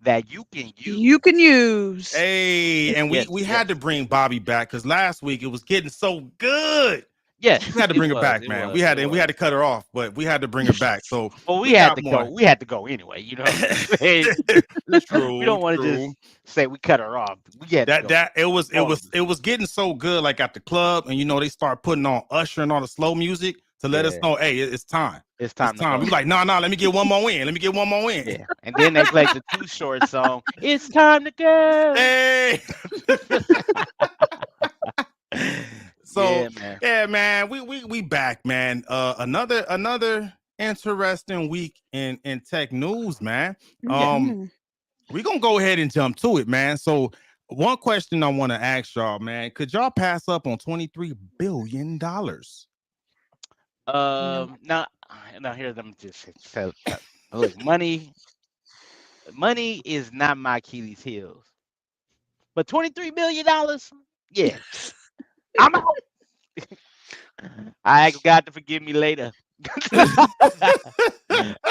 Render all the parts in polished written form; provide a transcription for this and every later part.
that you can You can use. use. Hey, and we Yes, we had yes, to bring Bobby back because last week it was getting so good. We yes. had to It bring her was. back, It man. was. It We had to was. cut her off, but we had to bring her back. So Well, we we had got to more. go. We had to go anyway. You know what I'm saying? We True, don't want to true. just say we cut her off. We had to That go. that it was it All of was us. it was getting so good, like at the club, and they start putting on Usher and all the slow music to let us Yeah, know, hey, it's time. it's It's time to time. We go. like, no, let me get one more in. Let me get one more in. Yeah, and then they played the Too Short song. It's time to go. Hey. So Yeah, man. yeah, man, we back, man. Another interesting week in tech news, man. Yeah. Mhm. We're gonna go ahead and jump to it, man. So one question I want to ask y'all, man, could y'all pass up on $23 billion? No. Now, now here, let me just say, look, money is not my Achilles heels, but $23 billion, yeah, I'm out. I ask God to forgive me later.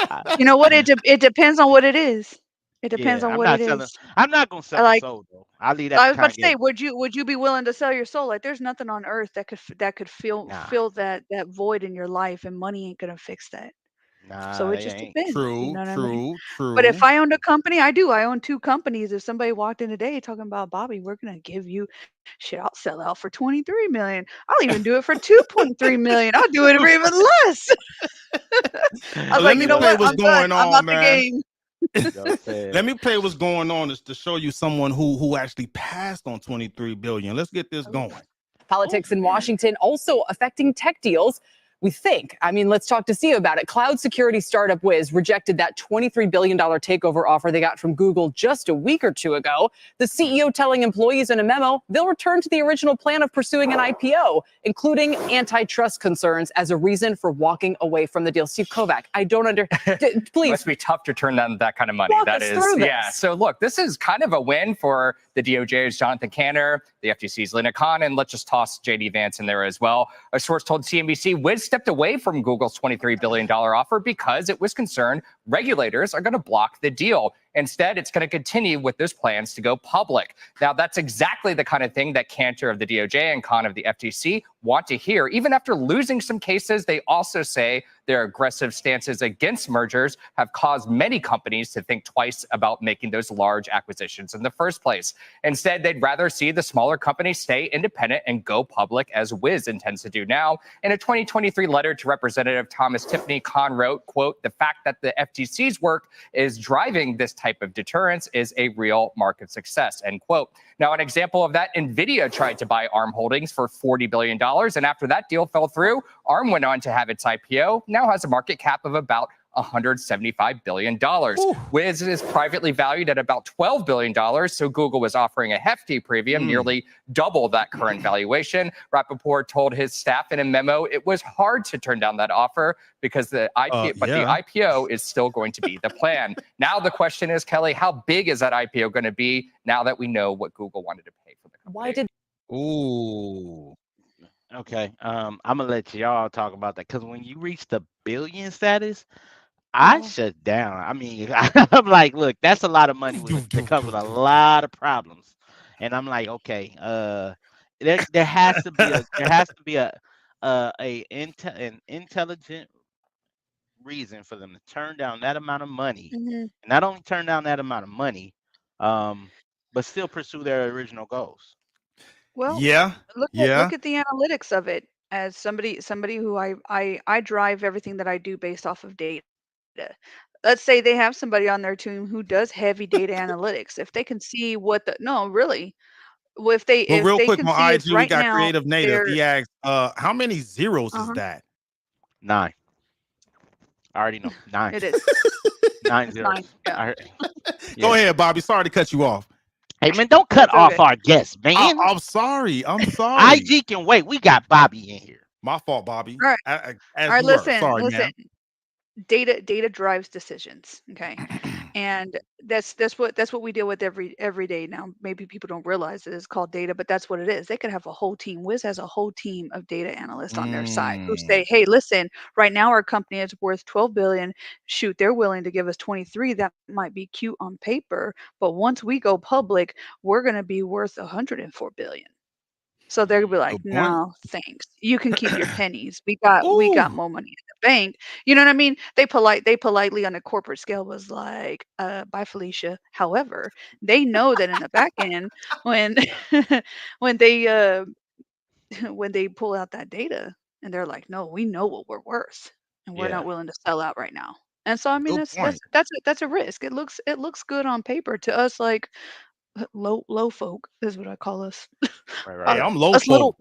I, You know what? It depends on what it is. It depends yeah, on I'm what it not selling. is. I'm not gonna sell I my like. soul though. I'll leave that I to was about to say, Kanye. would you be willing to sell your soul? Like, there's nothing on earth that could Nah, fill that void in your life, and money ain't gonna fix that. So nah, it it just ain't. depends. You True, know what I mean? true, But if true. I owned a company, I do. I own two companies. If somebody walked in today talking about Bobby, we're gonna give you shit. I'll sell out for 23 million. I'll even do it for 2.3 million. I'll do it for even less. I was Let like, you me know Well, play what? what's I'm done. going I'm on, out the man. game. you know what I'm saying? Let me play what's going on is to show you someone who actually passed on 23 billion. Let's get this Oh, going. Politics in Washington also affecting tech deals. We think. I mean, let's talk to Steve about it. Cloud security startup Wiz rejected that $23 billion takeover offer they got from Google just a week or two ago. The CEO telling employees in a memo they'll return to the original plan of pursuing an IPO, including antitrust concerns as a reason for walking away from the deal. Steve Kovac, I don't please. Must be tough to turn down that kind of money. Walk That us is, through yeah. this. So look, this is kind of a win for the DOJ's Jonathan Kanter, the FTC's Lina Khan, and let's just toss JD Vance in there as well. A source told CNBC Wiz stepped away from Google's $23 billion offer because it was concerned regulators are going to block the deal. Instead, it's going to continue with those plans to go public. Now, that's exactly the kind of thing that Kanter of the DOJ and Khan of the FTC want to hear. Even after losing some cases, they also say their aggressive stances against mergers have caused many companies to think twice about making those large acquisitions in the first place. Instead, they'd rather see the smaller companies stay independent and go public, as Wiz intends to do now. In a 2023 letter to Representative Thomas Tiffany, Khan wrote, quote, "The fact that the FTC's work is driving this type of deterrence is a real market success," end quote. Now, an example of that, NVIDIA tried to buy ARM Holdings for $40 billion. And after that deal fell through, ARM went on to have its IPO, now has a market cap of about $175 billion. Wiz is privately valued at about $12 billion, so Google was offering a hefty premium, nearly double that current valuation. Rappaport told his staff in a memo it was hard to turn down that offer because the IPO is still going to be the plan. Now the question is, Kelly, how big is that IPO going to be now that we know what Google wanted to pay for the company? Why did Ooh. Okay. I'm gonna let y'all talk about that because when you reach the billion status, I shut down. I mean, I'm like, look, that's a lot of money that comes with a lot of problems, and I'm like, okay, there has to be an intelligent reason for them to turn down that amount of money, mhm. and not only turn down that amount of money, um, but still pursue their original goals. Well, Yeah, yeah. look at the analytics of it. As somebody who I drive everything that I do based off of data. Let's say they have somebody on their team who does heavy data analytics. If they can see what the no, really, well, if But they real can quick see on if IG, right we got now Creative Native. they're He asked, how many zeros is uh-huh, that? 9. I already know. 9. it is. 9 It's 9. zeros. Yeah, I heard, Go yeah. ahead, Bobby. Sorry to cut you off. Hey man, don't cut that's off okay. our guests, man. I'm sorry. I'm sorry. IG can wait. We got Bobby in here. My fault, Bobby. All right. All As right, you were. listen, Sorry, listen. ma'am. Data drives decisions, okay? And that's what we deal with every day now. Maybe people don't realize it is called data, but that's what it is. They could have a whole team. Wiz has a whole team of data analysts on their side who say, "Hey, listen, right now our company is worth 12 billion. Shoot, they're willing to give us 23. That might be cute on paper, but once we go public, we're going to be worth 104 billion." So they'll be like, Good point. "No, thanks. You can keep your pennies. We got Ooh. more money in the bank." You know what I mean? They politely on a corporate scale was like, bye Felicia. However, they know that in the back end when when they when they pull out that data and they're like, "No, we know what we're worth and we're not Yeah. willing to sell out right now." And so I mean Good that's point. that's a risk. It looks good on paper to us like low folk is what I call us. Right, Hey, right, Uh, right. I'm low us folk.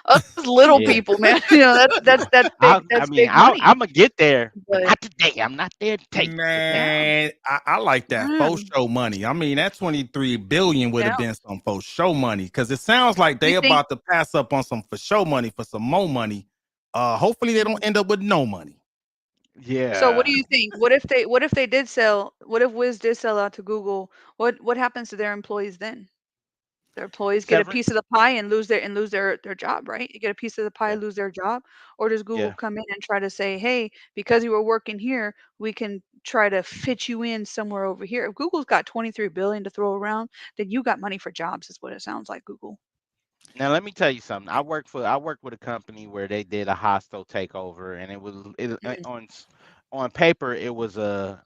us little Yeah. people, man. You know, that's I big I that's mean, big money. Imma get there, but But not today. I'm not there today. yeah, Man, I like that faux mm, show money. I mean, that 23 billion would yeah. have been some faux show money because it sounds like You they think about to pass up on some for show money for some more money. Hopefully they don't end up with no money. so what do Yeah. you think? What if they did sell what if Wiz did sell out to Google? What happens to their employees then? Their employees get a piece of Severance? the pie and lose their job, right? You get a piece of the pie, Yeah. lose their job, or does Google Yeah. come in and try to say, "Hey, because you were working here, we can try to fit you in somewhere over here." If Google's got 23 billion to throw around, then you got money for jobs, is what it sounds like, Google. Now let me tell you something. I worked with a company where they did a hostile takeover, and Mm, on paper it was a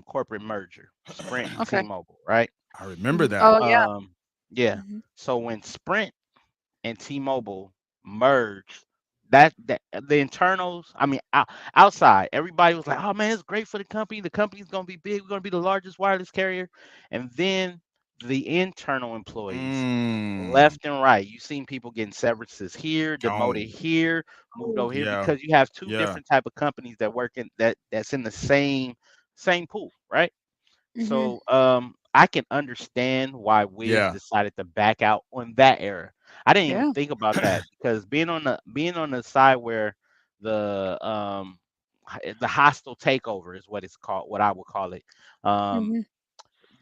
corporate merger, Sprint and okay. T-Mobile, right? I remember Mhm. that. Oh yeah. Yeah. Mhm. So when Sprint and T-Mobile merged, that the internals, I mean, outside, everybody was like, "Oh man, it's great for the company. The company's gonna be big. We're gonna be the largest wireless carrier." And then the internal employees, Mm. left and right, you seen people getting severances here, demoted Oh, here, moved Oh. over here yeah, because you have two yeah. different type of companies that work in that's in the same pool, right? Mhm. So I can understand why Wiz Yeah. decided to back out on that era. I didn't even Yeah. think about that because being on the side where the the hostile takeover is what it's called, what I would call it. Um, Mhm.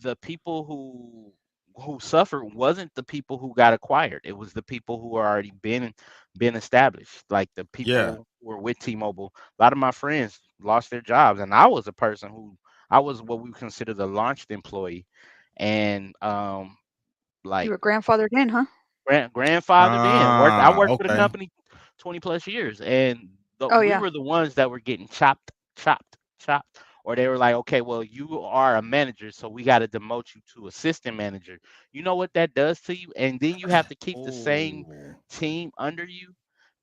the people who suffered wasn't the people who got acquired. It was the people who are already been established. Like the Yeah. people who were with T-Mobile. A lot of my friends lost their jobs, and I was a person who I was what we consider the launched employee, and You like were grandfathered in, huh? grandfathered in. I Ah, worked for the okay. company 20 plus years, and Oh we yeah. were the ones that were getting chopped. Or they were like, okay, well, you are a manager, so we got to demote you to assistant manager. You know what that does to you, and then you have to keep the same Oh, team under you.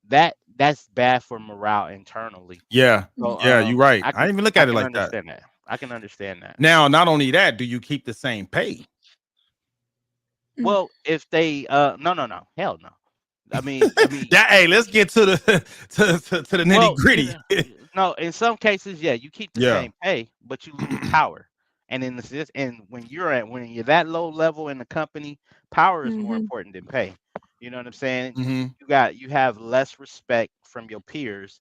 That's bad for morale internally. yeah, Mhm. So yeah. You're right. I I can didn't even look I at it can like that. understand that. I can understand that. Now, not only that, do you keep the same pay? Mm. Well, if they no, hell no. I mean, That hey, let's get to the to the nitty well, gritty. no, in some cases, yeah, you keep the Yeah. same pay, but you lose power. And in this, and when you're that low level in the company, power is more Mhm. important than pay. You know what I'm saying? You Hmm. you got you have less respect from your peers,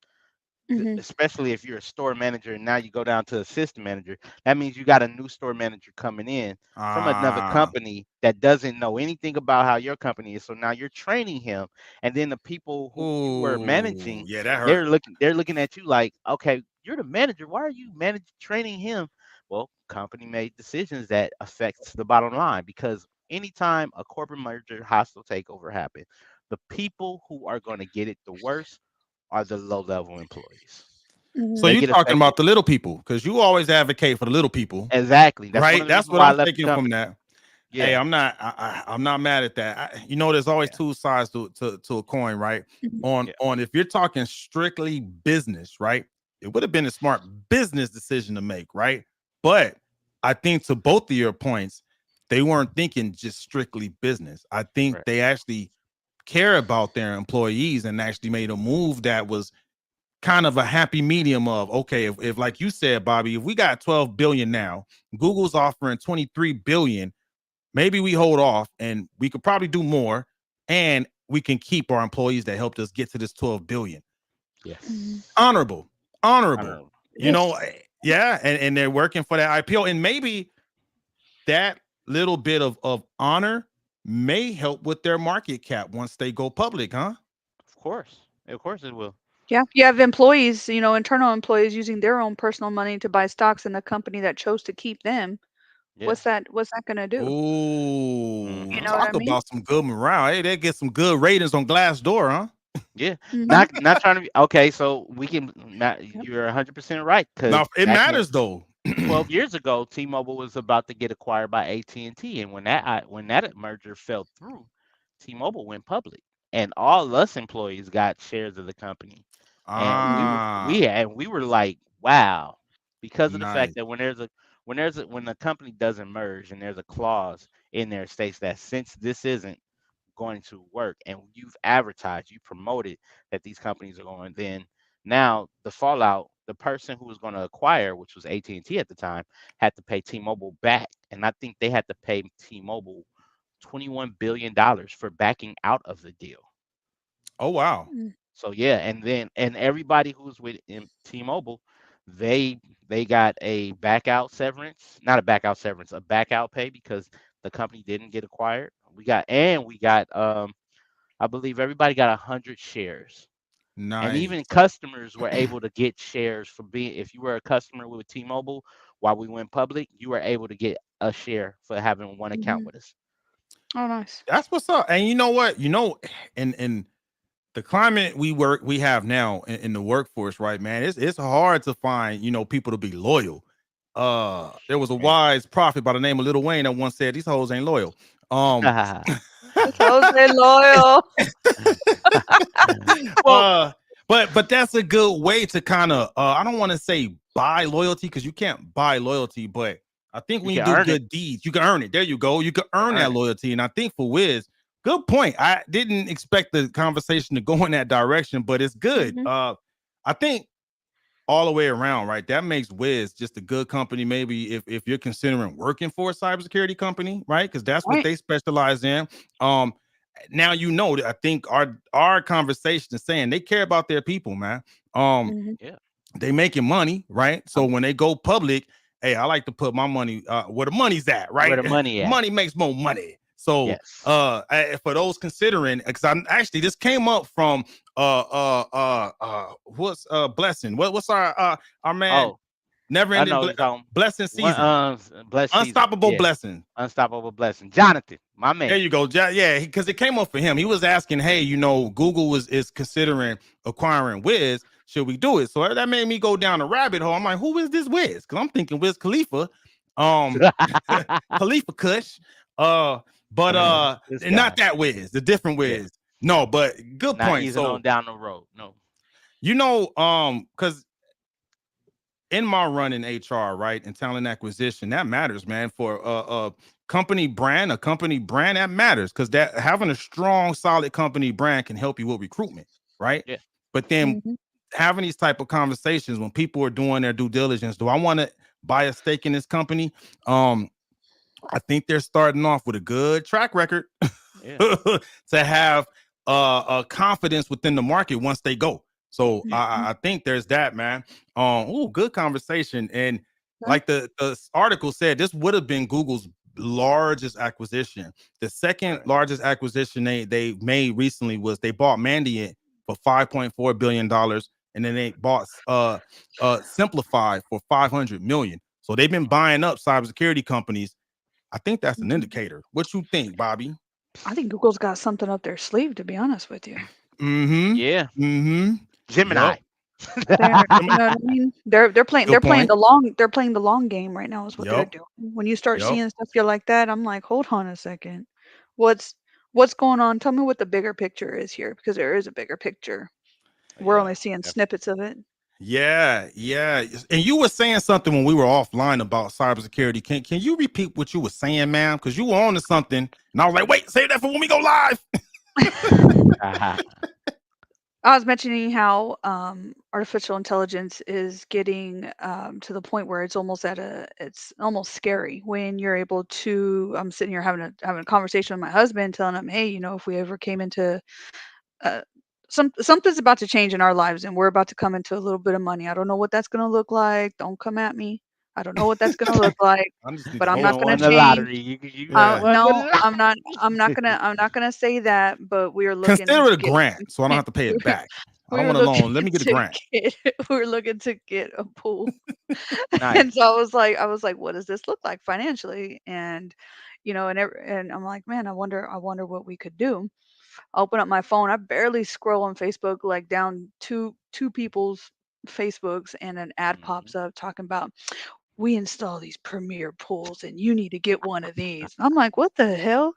Mhm. especially if you're a store manager and now you go down to assistant manager. That means you got a new store manager coming in from another Ah. company that doesn't know anything about how your company is. So now you're training him, and then the people who you were Ooh, managing, yeah, that hurt. they're looking at you like, okay, you're the manager. Why are you managing training him? Well, company made decisions that affects the bottom line because anytime a corporate merger hostile takeover happen, the people who are going to get it the worst are the low level employees. So Mhm. They you get talking affected. about the little people because you always advocate for the little people, Exactly. That's one right? of the That's reasons what why I I'm left the taking from company. that. Hey, Yeah. I'm not mad at that. There's always Yeah. two sides to a coin, right? Mhm. Yeah. On if you're talking strictly business, right? It would have been a smart business decision to make, right? But I think to both of your points, they weren't thinking just strictly business. I think Right. they actually care about their employees and actually made a move that was kind of a happy medium of okay, if like you said, Bobby, if we got 12 billion now, Google's offering 23 billion, maybe we hold off and we could probably do more and we can keep our employees that helped us get to this 12 billion. Mhm. Yes. Honorable, I don't honorable, know. you know, Yes. yeah, and they're working for that IPO and maybe that little bit of honor may help with their market cap once they go public, huh? Of course it will. Yeah, you have employees, internal employees using their own personal money to buy stocks in the company that chose to keep them. Yeah. What's that gonna do? Ooh, You Mhm. know what I talk mean? about some good morale. Hey, they get some good ratings on Glassdoor, huh? Yeah. Mhm. Not trying to be okay. So we can. Not, Yep. you're 100% right because Now it back in matters though. 12 years ago, T-Mobile was about to get acquired by AT&T, and when that merger fell through, T-Mobile went public, and all us employees got shares of the company, and Ah, we were like, wow, because of the nice. fact that when a company doesn't merge and there's a clause in there states that since this isn't going to work and you've advertised, you promoted that these companies are going, then now the fallout, the person who was going to acquire, which was AT&T at the time, had to pay T-Mobile back, and I think they had to pay T-Mobile $21 billion for backing out of the deal. Oh wow. Mm. So yeah, and everybody who's with T-Mobile, they they got a back out severance, not a back out severance, a back out pay because the company didn't get acquired. We got I believe everybody got 100 shares. And even Nice. customers were able to get shares for being, if you were a customer with T-Mobile while we went public, you were able to get a share for having one account Mhm. with us. Oh, nice. That's what's up. And you know what? In the climate we have now in the workforce, right, man? It's hard to find, people to be loyal. There was a Yeah. wise prophet by the name of Lil Wayne that once said these hoes ain't loyal. Um So they loyal. Well, but that's a good way to kind of I don't want to say buy loyalty because you can't buy loyalty, but I think you when you can do earn it. good deeds, you can earn it. There you go. You can You earn can that earn it. loyalty. And I think for Wiz, good point. I didn't expect the conversation to go in that direction, but it's good. Mhm. I think all the way around, right? That makes Wiz just a good company. Maybe if you're considering working for a cybersecurity company, right? Because that's what Right. they specialize in. Um, Now I think our conversation is saying they care about their people, man. Mhm. Yeah. They making money, right? So Um, when they go public, hey, I like to put my money where the money's at, where right? the money at? Money makes more money. So Yes. for those considering, because I'm actually this came up from what's blessing? What's our man Oh, never I ending know you're talking blessing one season, blessed season. unstoppable Yeah. blessing. Unstoppable blessing. Jonathan, my There man. you go. Yeah, because it came up for him. He was asking, hey, Google is considering acquiring Wiz. Should we do it? So that made me go down a rabbit hole. I'm like, who is this Wiz? Because I'm thinking Wiz Khalifa, um, Khalifa Kush. But This not guy. that Wiz, the different Yeah. Wiz. No, but good Not point. easing So on down the road. No. because in my run in HR, right, and talent acquisition, that matters, man. For a company brand, that matters because that having a strong, solid company brand can help you with recruitment, right? Yeah. But then Mhm. having these type of conversations when people are doing their due diligence, do I want to buy a stake in this company? I think they're starting off with a good track record Yeah. to have a confidence within the market once they go. So Yeah. I think there's that, man. Good conversation. And Yeah. like the article said, this would have been Google's largest acquisition. The second Right. largest acquisition they made recently was they bought Mandiant for $5.4 billion, and then they bought Simplify for 500 million. So they've been buying up cybersecurity companies. I think that's an Mhm. indicator. What you think, Bobby? I think Google's got something up their sleeve, to be honest with you. Mm-hmm. Yeah. Mm-hmm. Gemini. Yep. You know what I mean? They're playing Good point. they're playing the long game right now is what they're Yep. doing. When you start Yep. seeing stuff you like that, I'm like, hold on a second. What's what's going on? Tell me what the bigger picture is here, because there is a bigger picture. We're Yeah. only seeing Yep. snippets of it. Yeah. Yeah. And you were saying something when we were offline about cybersecurity. Can you repeat what you were saying, ma'am? Because you were on to something, and I was like, wait, save that for when we go live. I was mentioning how artificial intelligence is getting to the point where it's almost scary when you're able to. I'm sitting here having a conversation with my husband, telling him, hey, if we ever came into uh, something's about to change in our lives, and we're about to come into a little bit of money. I don't know what that's going to look like. Don't come at me. I don't know what that's gonna look like, I just need but to I'm You hold not don't gonna win on. the change. lottery. You Yeah. won the No, lottery. I'm not gonna say that. But we are looking Consider it to a get. grant, so I don't have to pay it back. I We were want a looking loan. Let me get a to grant. get. We were looking to get a pool. Nice. And so I was like, what does this look like financially? And and I'm like, man, I wonder what we could do. I open up my phone. I barely scroll on Facebook, like down two people's Facebooks, and an ad Mhm. pops up talking about we install these premier pools and you need to get one of these. I'm like, what the hell?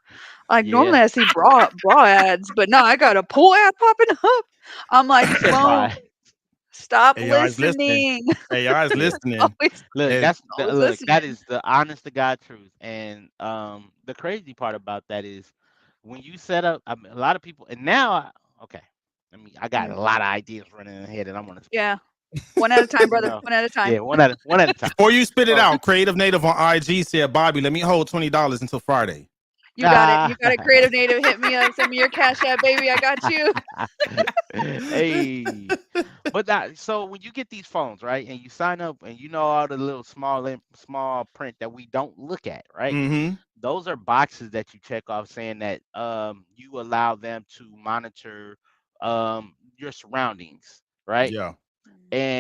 Like Yeah. normally I see bra ads, but no, I got a pool ad popping up. I'm like, You said phone, bye. stop AI is listening. listening. AI is Yeah. listening. Always, Look, And always look, that listening. is the honest to God truth. And the crazy part about that is when you set up, I mean, a lot of people, and now, okay, I got a Mm, lot of ideas running in the head, and I'm gonna, yeah. One at a time, you brother. know, One at a time. yeah, one at a time. before you spit it So, out, Creative Native on IG said, Bobby, let me hold $20 until Friday. You got it. ah, You got it. Creative Native, hit me up. Send me your cash app, baby. I got you. hey, but that, so when you get these phones, right, and you sign up, and you know all the little small print that we don't look at, right? Mm-hmm. Those are boxes that you check off saying that you allow them to monitor your surroundings, right? Yeah.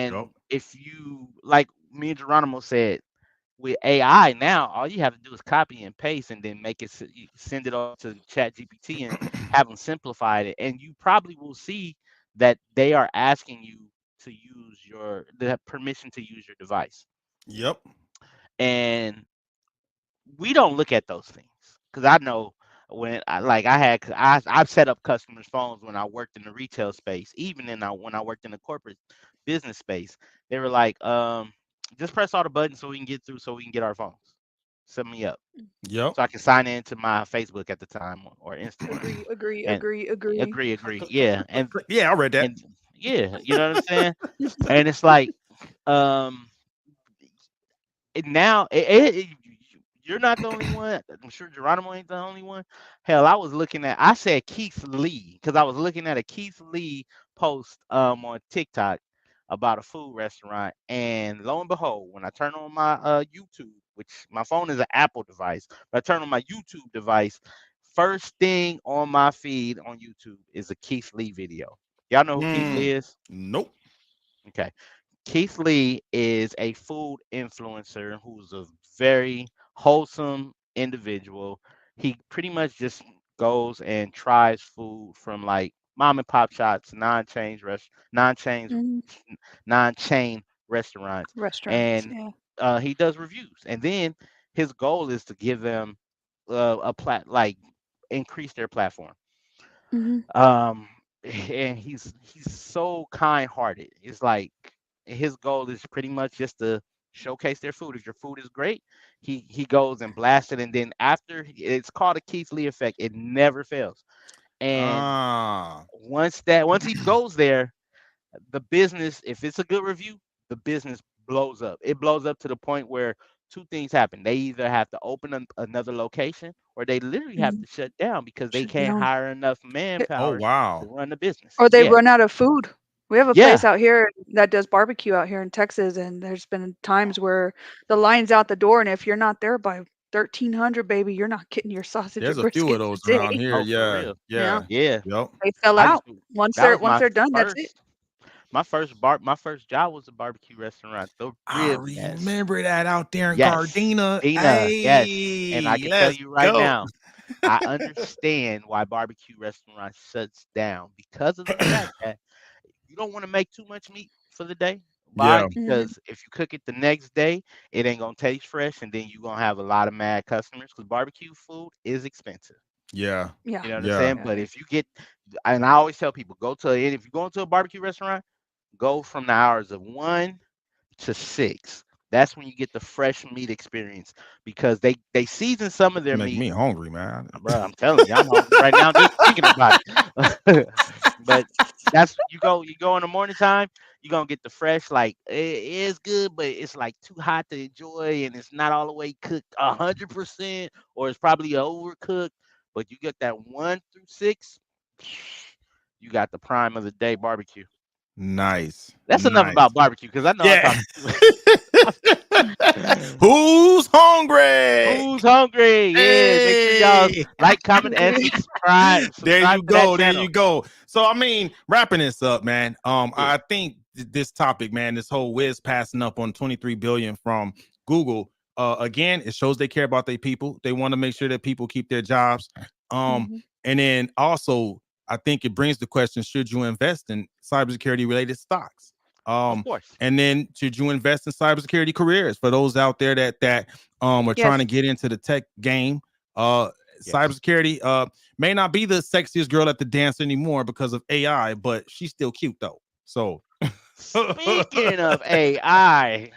Yep. And if you, like me and Geronimo said, with AI now, all you have to do is copy and paste and then make it you send it off to Chat GPT and have them simplify it. And you probably will see that they are asking you to use the permission to use your device. Yep. And we don't look at those things because I know when I've set up customers' phones when I worked in the retail space, even when I worked in the corporate business space. They were like, just press all the buttons so we can get through, so we can get our phones. Set me up Yep. so I can sign into my Facebook at the time or Instagram Agree, agree, and agree, agree. agree, yeah, Yeah, I read that. and yeah, you know what I'm saying? And it's like, um, now you're not the only one. I'm sure Geronimo ain't the only one. Hell, I said Keith Lee because I was looking at a Keith Lee post on TikTok about a food restaurant, and lo and behold, when I turn on my YouTube, which my phone is an Apple device, but I turn on my YouTube device, first thing on my feed on YouTube is a Keith Lee video. Y'all know who Keith Lee is? Nope. Okay. Keith Lee is a food influencer who's a very wholesome individual. He pretty much just goes and tries food from like mom and pop shops, Mhm. non-chain restaurants, Restaurants, and yeah. he does reviews. And then his goal is to give them increase their platform. Mhm. And he's so kind-hearted. It's like his goal is pretty much just to showcase their food. If your food is great, he goes and blasts it, and then after, it's called a Keith Lee effect. It never fails. And Ah. once he goes there, the business, if it's a good review, the business blows up. It blows up to the point where two things happen. They either have to open another location, or they literally have Mhm. to shut down because they Shut can't down. hire enough Oh, manpower to wow. run the business. Or they Yeah. run out of food. We have a Yeah. place out here that does barbecue out here in Texas, and there's been times where the line's out the door, and if you're not there by 1300, baby, you're not getting your sausage or There's a few of brisket those around today. here. Oh, for Yeah. real. Yeah, Yeah. Yeah. Yep. they sell I just out. Once that they're was once they're done, that's it. my first job was a barbecue restaurant. The I Rib Nest. remember that out there in Yes. Gardena. Dina, yes. And I Hey, can tell let's you right go. now, I understand why barbecue restaurants shuts down because of the fact that you don't want to make too much meat for the day. Why? Yeah. Mhm. Because if you cook it the next day, it ain't gonna taste fresh, and then you're gonna have a lot of mad customers. Because barbecue food is expensive. Yeah. Yeah. You know what I'm Yeah. saying? Yeah. But if you get, and I always tell people, if you go into a barbecue restaurant, go from the hours of 1 to 6. That's when you get the fresh meat experience because they season some of their Make meat. me hungry, man. Bro, I'm telling you, I'm hungry right now just thinking about it. But you go in the morning time, you're gonna get the fresh, like it is good, but it's like too hot to enjoy, and it's not all the way cooked 100%, or it's probably overcooked. But you get that 1 through 6, you got the prime of the day barbecue. Nice. That's enough Nice. about barbecue because I know Yeah. I'm Who's hungry? Who's hungry? Yeah, make sure y'all Hey. like, comment, and subscribe. There you to that go. There channel. you go. So I mean, wrapping this up, man. Yeah. I think this topic, man, this whole Wiz passing up on 23 billion from Google. Again, it shows they care about their people. They want to make sure that people keep their jobs. Mhm. And then also, I think it brings the question: should you invest in cybersecurity related stocks? Of course. And then should you invest in cybersecurity careers for those out there that are trying to Yes. get into the tech game? Cybersecurity may not be the sexiest girl at the dance anymore because of AI, but she's still cute though. So Speaking of AI,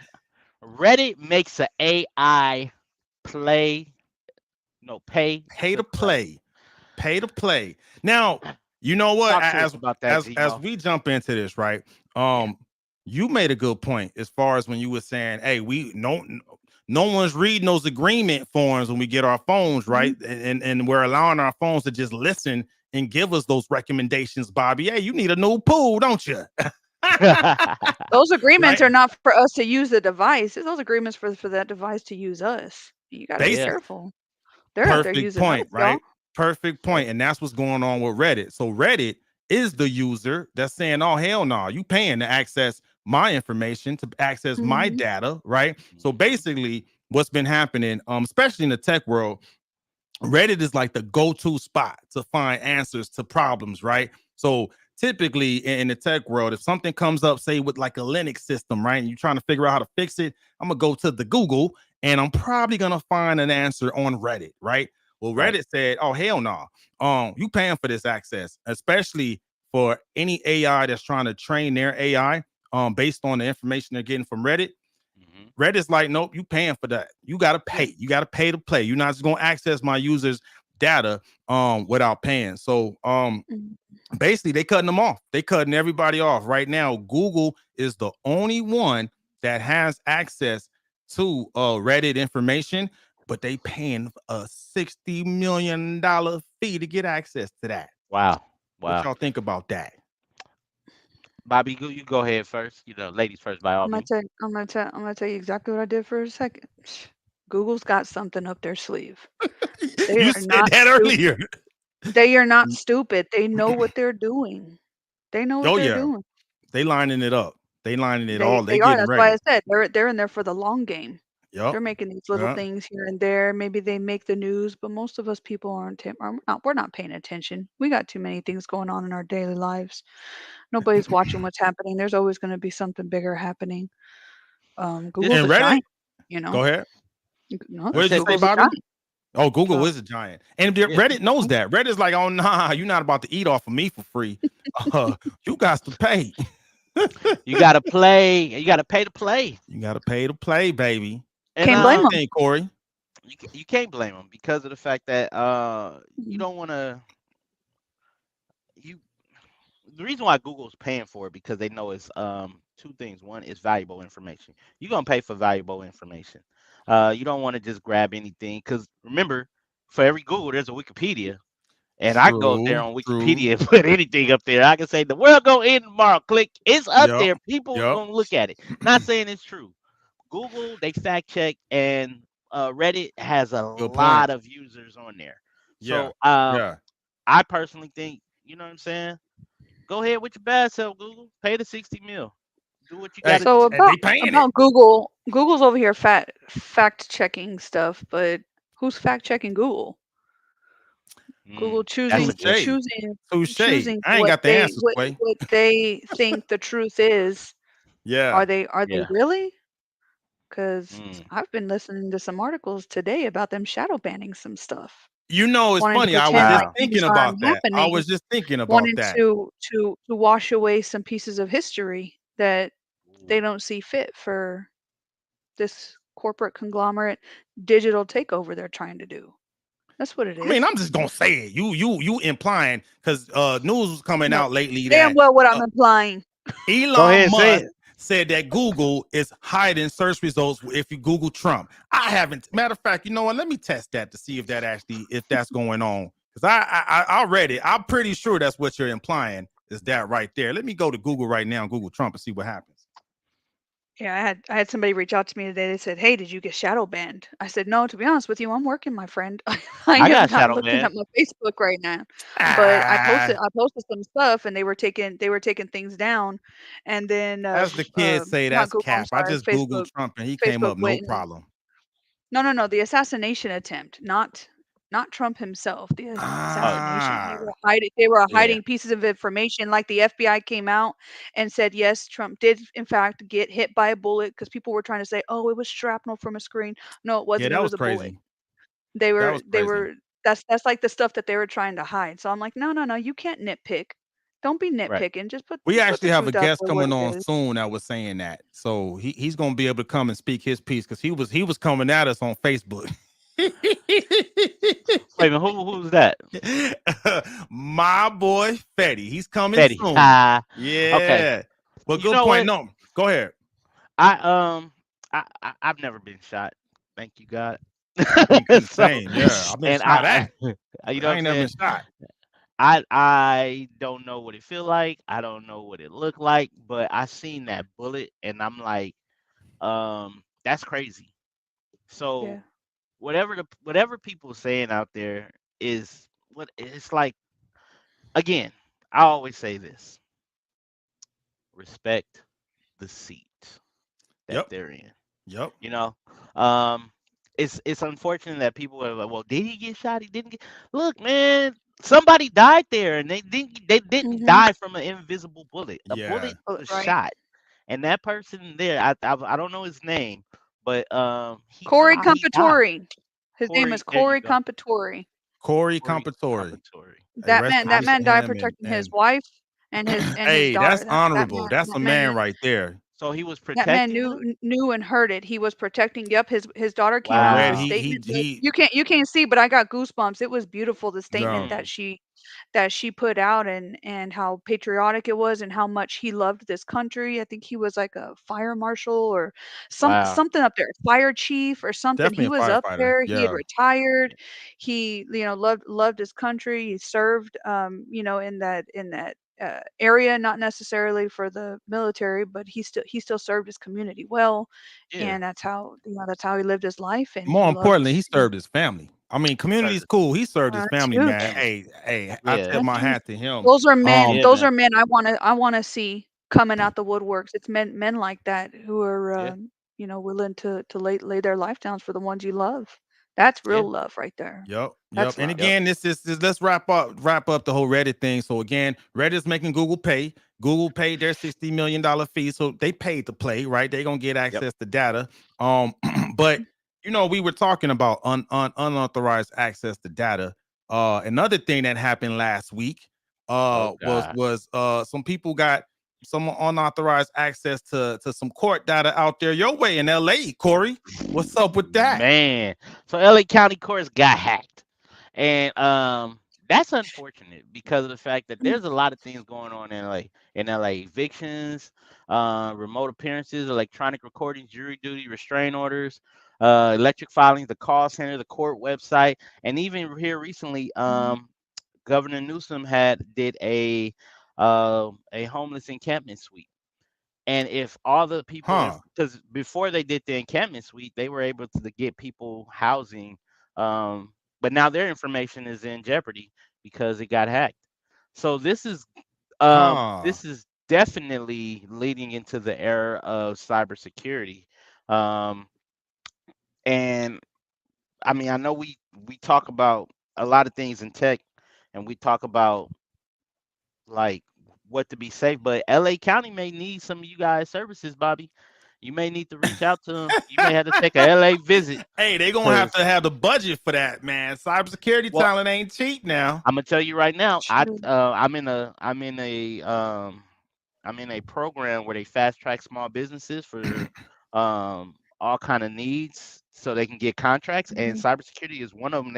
Reddit makes an AI pay to play. Pay to play. Now, you know what? Talk to us about that, As Gino. we jump into this, right? You made a good point as far as when you were saying, hey, no one's reading those agreement forms when we get our phones, right? And we're allowing our phones to just listen and give us those recommendations, Bobby. Hey, you need a new pool, don't you? Those agreements Right. are not for us to use the device. Those agreements for that device to use us. You got to be Basic. careful. They're out there Perfect using point, us, right? y'all. Perfect point. And that's what's going on with Reddit. So Reddit is the user that's saying, oh, hell no, you paying to access my information, to access my Mhm. data, right? So basically what's been happening, especially in the tech world, Reddit is like the go-to spot to find answers to problems, right? So typically in the tech world, if something comes up, say with like a Linux system, right, and you're trying to figure out how to fix it, I'm gonna go to the Google and I'm probably gonna find an answer on Reddit, right? Well, Right. Reddit said, oh, hell no. You paying for this access, especially for any AI that's trying to train their AI based on the information they're getting from Reddit. Mhm. Reddit's like, nope, you paying for that. You gotta pay. You gotta pay to play. You're not just gonna access my users' data without paying. So Mhm. basically they cutting them off. They cutting everybody off. Right now, Google is the only one that has access to Reddit information, but they paying a $60 million fee to get access to that. Wow. What Wow. y'all think about that? Bobby, you go ahead first. You know, ladies first by all I'm means. gonna tell you exactly what I did for a second. Google's got something up their sleeve. They You are said not that stupid. earlier. They are not stupid. They know what they're doing. They know what Oh they're yeah, doing. they lining it up. They lining it They all. They they are. getting That's why ready. I said they're in there for the long game. Yep. They're making these little Yeah. things here and there. Maybe they make the news, but most of us people we're not paying attention. We got too many things going on in our daily lives. Nobody's watching what's happening. There's always going to be something bigger happening. Google's And a Reddit. giant, you know. Go ahead. No, What did you say, Google's a Bobby? giant. Oh, Google So is a giant, and Yeah. Reddit knows that. Reddit's like, oh nah, you're not about to eat off of me for free. You got to pay. You gotta play. You gotta pay to play. You got to pay to play, baby. And can't blame What them. you think, Corey? you can't blame them because of the fact that you Mhm. don't want to. You The reason why Google's paying for it because they know it's two things. One is valuable information. You're gonna pay for valuable information. You don't want to just grab anything because remember, for every Google, there's a Wikipedia. And I can go up there True. on True. Wikipedia and put anything up there. I can say the world gonna end tomorrow. Click. It's up Yep. there. People Yep. gonna look at it. Not saying it's true. Google, they fact check, and Reddit has a Good point. lot of users on there. Yeah. So Yeah. I personally think, you know what I'm saying? Go ahead with your bad self, Google. Pay the 60 mil. Do what you Hey, gotta So do. and they paying it. Google's over here fact checking stuff, but who's fact checking Google? Google That's a Touche. good one. Touche. I ain't got the answers, Quay. what they think the truth is. Yeah. Are they Yeah. really? Because Mm. I've been listening to some articles today about them shadow banning some stuff, You know, it's wanting to funny. I was pretend just like Wow. things thinking aren't about that. I happening, was just thinking about wanting that. to wash away some pieces of history that they don't see fit for this corporate conglomerate digital takeover they're trying to do. That's what it I mean, is. I'm just gonna say it. You implying because news was coming No, out lately damn that well what I'm uh, implying. Go Elon ahead, say Musk it. said that Google is hiding search results if you Google Trump. I haven't. Matter of fact, you know what? Let me test that to see if that's going on. Because I read it. I'm pretty sure that's what you're implying. is that right there. Let me go to Google right now, Google Trump, and see what happens. Yeah, I had somebody reach out to me today. They said, "Hey, did you get shadow banned?" I said, "No, to be honest with you, I'm working, my friend. I I am got not shadow looking at banned. my Facebook right now." But Ah, I posted some stuff, and they were taking things down, and then as the kids say, not that's Google, I'm cap. I sorry, just Googled Trump and he came Facebook up no went and problem. no, the assassination attempt, not Trump himself, the Oh, assassination. Ah, They were yeah. hiding pieces of information, like the FBI came out and said, yes, Trump did in fact get hit by a bullet, because people were trying to say, oh, it was shrapnel from a screen. No, it yeah, wasn't. It that was was a bullet. crazy. They That were was they crazy. were that's like the stuff that they were trying to hide. So I'm like, no, you can't nitpick. Don't be Right. nitpicking. Just We put the actually have a truth out guest there where coming it on is. soon that was saying that. So he's gonna be able to come and speak his piece because he was coming at us on Facebook. Wait a minute, who's that? My boy Fetty. He's coming Betty. soon. Okay. Yeah. But You good know point. what? No, go ahead. I've never been shot. Thank you, God. I think the So, same. Yeah, I've been and shot at, you but know what I I'm ain't never been saying? shot. I don't know what it feel like. I don't know what it look like, but I seen that bullet and I'm like, that's crazy. So Yeah. whatever people saying out there is what it's like. Again, I always say this: respect the seat that Yep. they're in. Yep. You know, um, it's unfortunate that people are like, well, did he get shot? He didn't get. Look, man, somebody died there, and they didn't Mm-hmm. die from an invisible bullet. A Yeah. bullet was Right. shot, and that person there, I don't know his name, but he Corey died. Compatore. His name is Corey, there you Corey go, Compatore. Corey Corey Compatore. Compatore. Hey, rest in That peace I to man died him and protecting his wife and his hey, that's daughter. honorable. That's a That man man right there. so he was that man protecting them. knew and heard it. He was protecting. Yep, his daughter came And out with Red, a Wow, statement. he You can't see, but I got goosebumps. It was beautiful, the statement no. mm, that she put out, and how patriotic it was, and how much he loved this country. I think he was like a fire marshal or wow, something up there, fire chief or something. Definitely He a was up firefighter. there. He had Yeah. retired. He loved his country. He served in that area, not necessarily for the military, but he still served his community well, yeah, and that's how he lived his life, and More he loved importantly, he served his family. I mean, community's service, cool. He served his that's family, man. huge. family, Hey, I yeah, tip That's my huge. hat to him. Those are men. yeah, Those man, are men I wanna see coming out the woodworks. It's men like that who are, yeah, willing to lay their life downs for the ones you love. That's yeah, real love right there. Yep, yep. That's And love. yep, again, this is let's wrap up the whole Reddit thing. So again, Reddit's making Google pay. Google paid their $60 million fee, so they paid to play, right? They're gonna get yep. access to data. But we were talking about unauthorized access to data. Another thing that happened last week Oh God, was some people got some unauthorized access to some court data out there your way in LA, Corey. What's up with that? man. So LA County courts got hacked, and that's unfortunate because of the fact that there's a lot of things going on in LA. In LA, evictions, remote appearances, electronic recordings, jury duty, restraint orders, electric filings, the call center, the court website, and even here recently, Governor Newsom did a homeless encampment sweep. And if all the people, Huh. because before they did the encampment sweep, they were able to get people housing, but now their information is in jeopardy because it got hacked. So Huh. this is definitely leading into the era of cybersecurity, um, and I mean I know we talk about a lot of things in tech, and we talk about like what to be safe, but LA County may need some of you guys' services, Bobby. You may need to reach out to them. You may have to take a LA visit Hey, they gonna have because, to have the budget for that, man. Cybersecurity well, talent ain't cheap now. I'm gonna tell you right now. True. I'm in a program where they fast track small businesses for all kind of needs so they can get contracts, and Mhm. cybersecurity is one of them.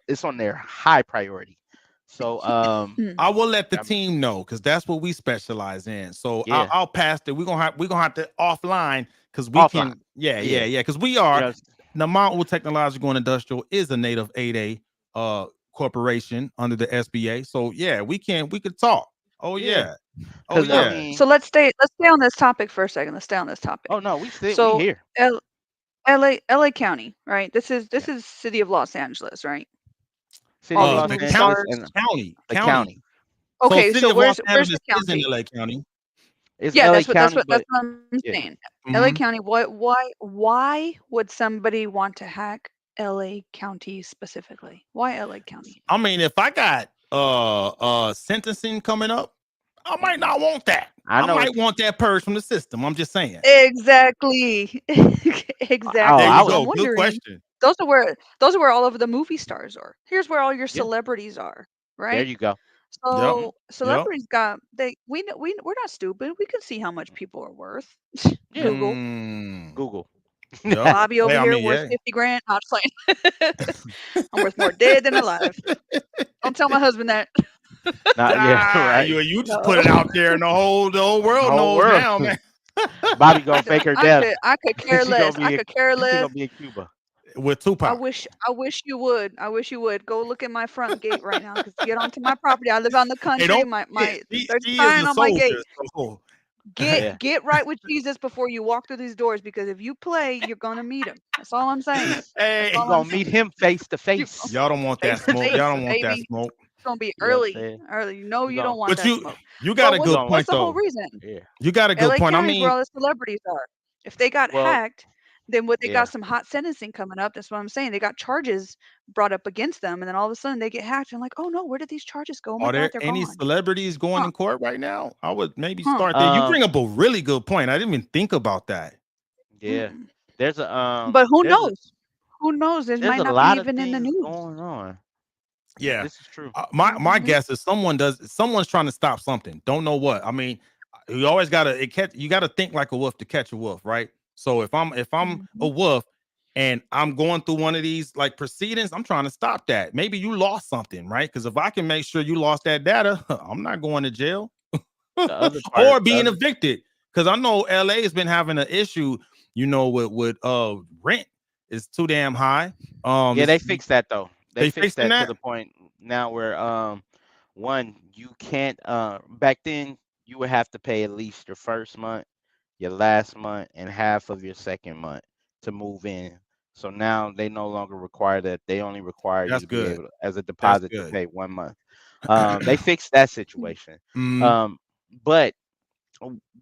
It's on their high priority. So Mm. I will let the I mean, team know because that's what we specialize in. So yeah, I'll pass it. We're gonna have to offline because we offline. can. Yeah. Yeah, Because we you are know, the Mount Technological and Industrial is a native 8A corporation under the SBA. So yeah, we could talk. Oh Yeah. yeah. Oh 'Cause, I yeah. mean, So let's stay on this topic for a second. Let's stay on this topic. oh no, we So here. LA County, right? This is Yeah. city of Los Angeles, right? City All of these Los The movie Angeles stars. and county. the county. Okay, City so of Los where's the Angeles is in county? LA County. It's Yeah, LA that's County, what but I'm yeah. saying. LA Mhm. County. Why would somebody want to hack LA County specifically? Why LA County? I mean, if I got sentencing coming up, I might Mhm. not want that. I I know. might want that purge from the system. I'm just saying. Exactly. Exactly. There I you was- I'm go. Good wondering. question. Those are where all of the movie stars are. Here's where all your Yeah. celebrities are, There right? you go. So Yep. celebrities got we're not stupid. We can see how much people are worth. Yeah. Google. Mm. Google. Yep. Bobby over Hey, I here mean, worth yeah. 50 grand. Not playing. I'm worth more dead than alive. Don't tell my husband that. Yeah, right. You just No. put it out there, and the whole world whole knows world. now, man. I Bobby gonna fake her death. I could care She gonna less. be I in- could care She less. gonna be in Cuba. With I Tupac. wish you would. I wish you would go look at my front gate right now because to get onto my property, I live on the Hey, country. don't My forget, there's she a is sign a on my gate. soldier. So. Yeah. Get right with Jesus before you walk through these doors because if you play, you're gonna meet him. That's all I'm saying. That's Hey, You all I'm gonna meet him face to face. y'all don't want that face to smoke. face, Y'all don't want that baby. smoke. It's gonna be You know what I'm early. saying? Early. You know You you don't gonna- want But that smoke. you got But a what's, good gonna- what's point the whole though. reason? Yeah. You got a good LA point. I County is where mean, all the celebrities are. If they got Well, hacked, then they yeah. got some hot sentencing coming up. That's what I'm saying. They got charges brought up against them, and then all of a sudden they get hacked. And like, oh no, where did these charges go? Oh my are there God, they're any gone. celebrities going Huh. in court right now? I would maybe Huh. start there. You bring Um, up a really good point. I didn't even think about that. Yeah. Mm. There's a But who there's knows? Who knows? It there's might a not be lot of even in the things news. going on. Yeah. This is true. My Mhm. guess is someone's trying to stop something. Don't know what. I mean, you always gotta you gotta think like a wolf to catch a wolf, right? So if I'm a Mhm. wolf and I'm going through one of these like proceedings, I'm trying to stop that. Maybe you lost something, right? Because if I can make sure you lost that data, I'm not going to jail The other part, or the being other- evicted. Because I know LA has been having an issue, with rent is too damn high. yeah, they fixed that though. they They fixed fixing that to that? the point now where one, you can't back then you would have to pay at least your first month, your last month, and half of your second month to move in. So now they no longer require that. They only require you That's to be good. able to, as a deposit to good. pay 1 month. They fixed that situation. Mm, But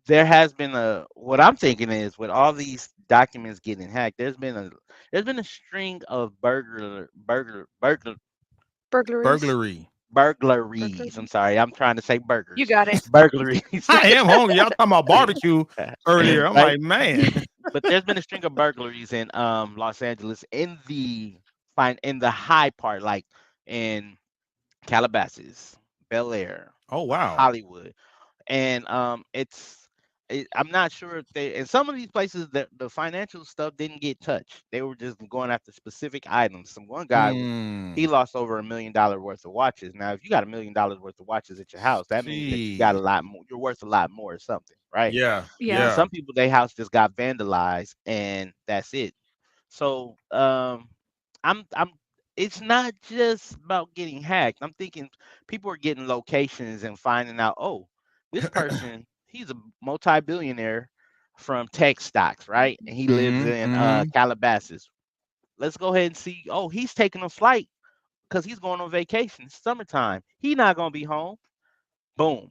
there has been what I'm thinking is with all these documents getting hacked, there's been a string of Burglaries. burglaries. I'm sorry, I'm trying to say burgers. You got it. Burglaries. I am hungry. Y'all talking about barbecue earlier. I'm Right? like, man. But there's been a string of burglaries in Los Angeles in the high part, like in Calabasas, Bel Air, Oh wow. Hollywood, and I'm not sure if in some of these places the financial stuff didn't get touched. They were just going after specific items. One guy he lost over $1 million worth of watches. Now, if you got $1 million worth of watches at your house, that means that you got a lot more. You're worth a lot more or something, right? Yeah. Yeah. Yeah. Some people, their house just got vandalized and that's it. So I'm it's not just about getting hacked. I'm thinking people are getting locations and finding out, oh, this person, he's a multi-billionaire from tech stocks, right? And he lives in Calabasas. Let's go ahead and see. Oh, he's taking a flight because he's going on vacation. It's summertime. He's not gonna be home. Boom.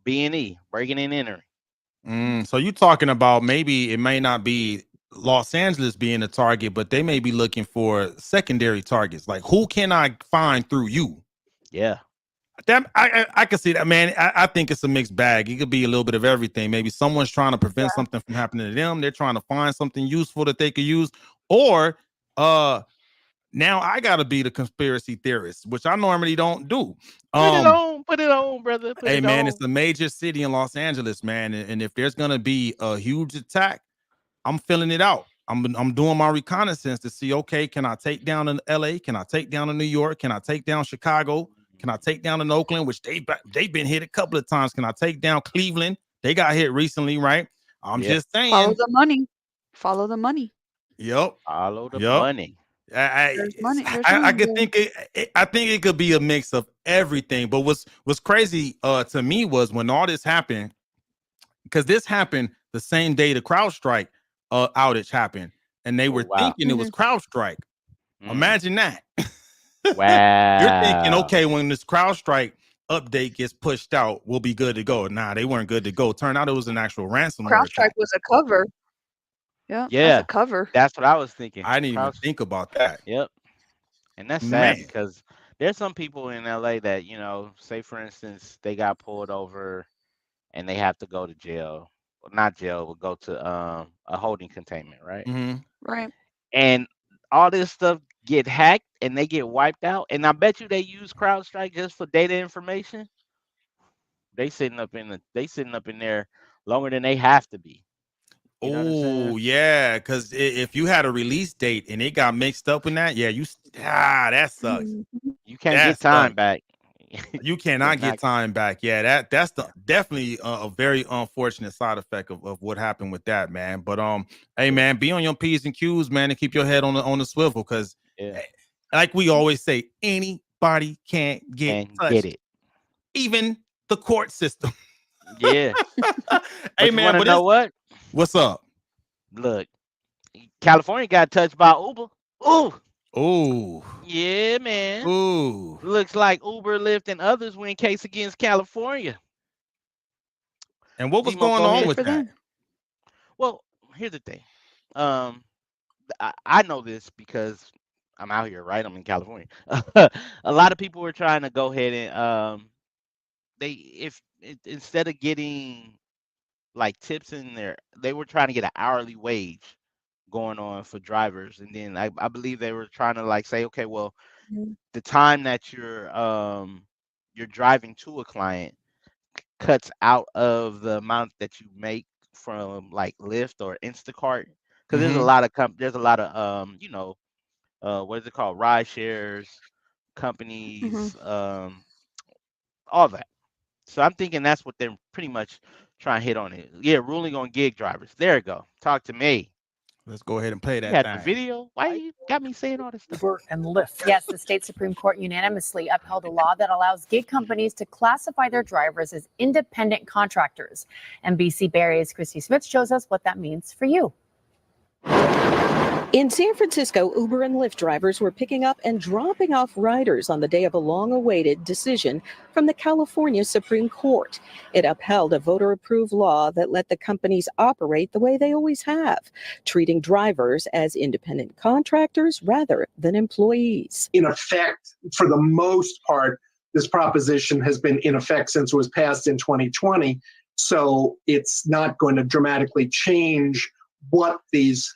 B&E, breaking and entering. So you talking about maybe it may not be Los Angeles being a target, but they may be looking for secondary targets. Like, who can I find through you? Yeah. That I can see that, man. I think it's a mixed bag. It could be a little bit of everything. Maybe someone's trying to prevent something from happening to them. They're trying to find something useful that they could use, or now I gotta be the conspiracy theorist, which I normally don't do. Put it on, brother. Hey man, it's a major city in Los Angeles, man, and if there's gonna be a huge attack, I'm filling it out. I'm doing my reconnaissance to see, okay, can I take down in LA? Can I take down in New York? Can I take down Chicago? Can I take down in Oakland, which they've been hit a couple of times? Can I take down Cleveland? They got hit recently, right? I'm just saying. Follow the money. Follow the money. Yep. Follow the Yep. money. There's money. There's I money could there. think I think it could be a mix of everything. But what's crazy to me was when all this happened, because this happened the same day the CrowdStrike outage happened, and they Oh, were wow. thinking it was CrowdStrike. Mm. Imagine that. Wow. You're thinking, okay, when this CrowdStrike update gets pushed out, we'll be good to go. Nah, they weren't good to go. Turned out it was an actual ransomware CrowdStrike attack. was a cover. Yeah, as Yeah, a cover. that's what I was thinking. I didn't even Crowd- think about that. Yep. And that's sad Man. because there's some people in LA that, you know, say for instance, they got pulled over and they have to go to jail. Well, not jail, but go to a holding containment, right? Mhm. Right. And all this stuff get hacked and they get wiped out. And I bet you they use CrowdStrike just for data information. They sitting up in there longer than they have to be. You know what I'm saying? Oh yeah, because if you had a release date and it got mixed up in that, yeah, that sucks. Mhm. You can't That get time sucks. back. You cannot get time back. Yeah, that's definitely a very unfortunate side effect of what happened with that, man. But hey man, be on your P's and Q's, man, and keep your head on the swivel, because Yeah. like we always say, anybody can get And touched, get it. even the court system. Yeah. Hey But you man, want to but know what? what's up? Look, California got touched by Uber. Ooh, Ooh, yeah, man. ooh. Looks like Uber, Lyft, and others win case against California. And what was Zemo, going go on ahead. with For that? them. Well, here's the thing. I know this because I'm out here, right? I'm in California. A lot of people were trying to go ahead and instead of getting like tips in there, they were trying to get an hourly wage going on for drivers, and then I believe they were trying to like say, okay, well, Mhm. the time that you're driving to a client cuts out of the amount that you make from like Lyft or Instacart, because there's a Mhm. lot of there's a lot of what is it called, ride shares companies, all that. So I'm thinking that's what they're pretty much trying to hit on it. Yeah, ruling on gig drivers. There you go. Talk to me. Let's go ahead and play You that had the thing. video. Why you got me saying all this stuff? Uber and Lyft. Yes, the state Supreme Court unanimously upheld a law that allows gig companies to classify their drivers as independent contractors. NBC Bay Area's Christy Smith shows us what that means for you. In San Francisco, Uber and Lyft drivers were picking up and dropping off riders on the day of a long-awaited decision from the California Supreme Court. It upheld a voter-approved law that let the companies operate the way they always have, treating drivers as independent contractors rather than employees. In effect, for the most part, this proposition has been in effect since it was passed in 2020. So it's not going to dramatically change what these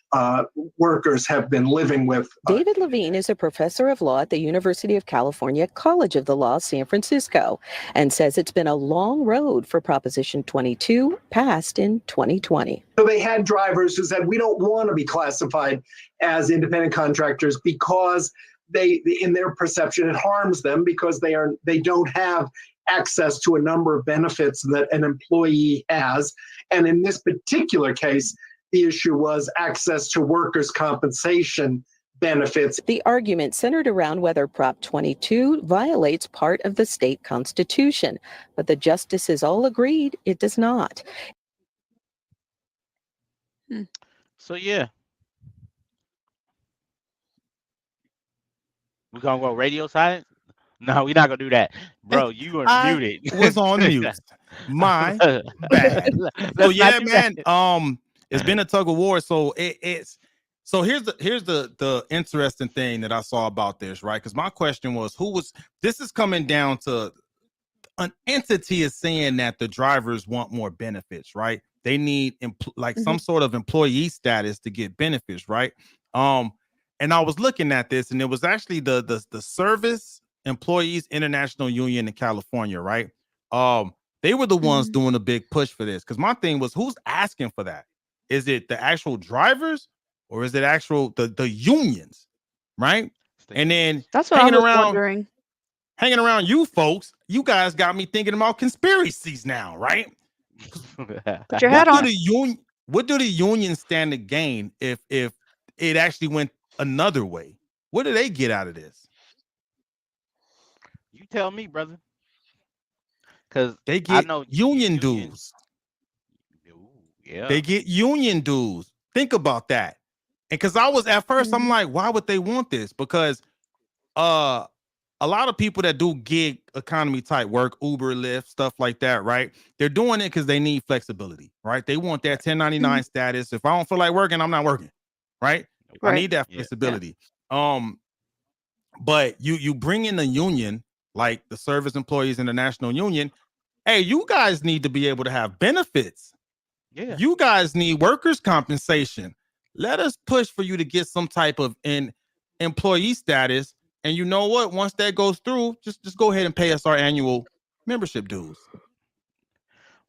workers have been living with. David Levine is a professor of law at the University of California College of the Law, San Francisco, and says it's been a long road for Proposition 22, passed in 2020. So they had drivers who said, we don't want to be classified as independent contractors because in their perception, it harms them because they don't have access to a number of benefits that an employee has. And in this particular case, the issue was access to workers' compensation benefits. The argument centered around whether Prop 22 violates part of the state constitution, but the justices all agreed it does not. So yeah, we gonna go radio silent? No, we're not gonna do that, bro. You are I muted. was on mute. My bad. Let's So not yeah, do that. man. It's been a tug of war. So so here's the interesting thing that I saw about this, right? Because my question was, this is coming down to an entity is saying that the drivers want more benefits, right? They need some sort of employee status to get benefits, right? And I was looking at this, and it was actually the Service Employees International Union in California, right? They were the ones doing a big push for this, because my thing was, who's asking for that? Is it the actual drivers, or is it the unions, right? And then That's what I was wondering. hanging around you folks, you guys got me thinking about conspiracies now, right? Put your hat on. What do the unions stand to gain if it actually went another way? What do they get out of this? You tell me, brother. Because They I get know union dues. Ooh, yeah. They get union dues. Think about that. And because I was at 1st I'm like, why would they want this? Because a lot of people that do gig economy type work, Uber, Lyft, stuff like that, right? They're doing it because they need flexibility, right? They want that 1099 status. If I don't feel like working, I'm not working, right? I Right. need that Yeah. flexibility. But you bring in the union, like the Service Employees International Union. Hey, you guys need to be able to have benefits. Yeah. You guys need workers' compensation. Let us push for you to get some type of employee status. And you know what? Once that goes through, just go ahead and pay us our annual membership dues.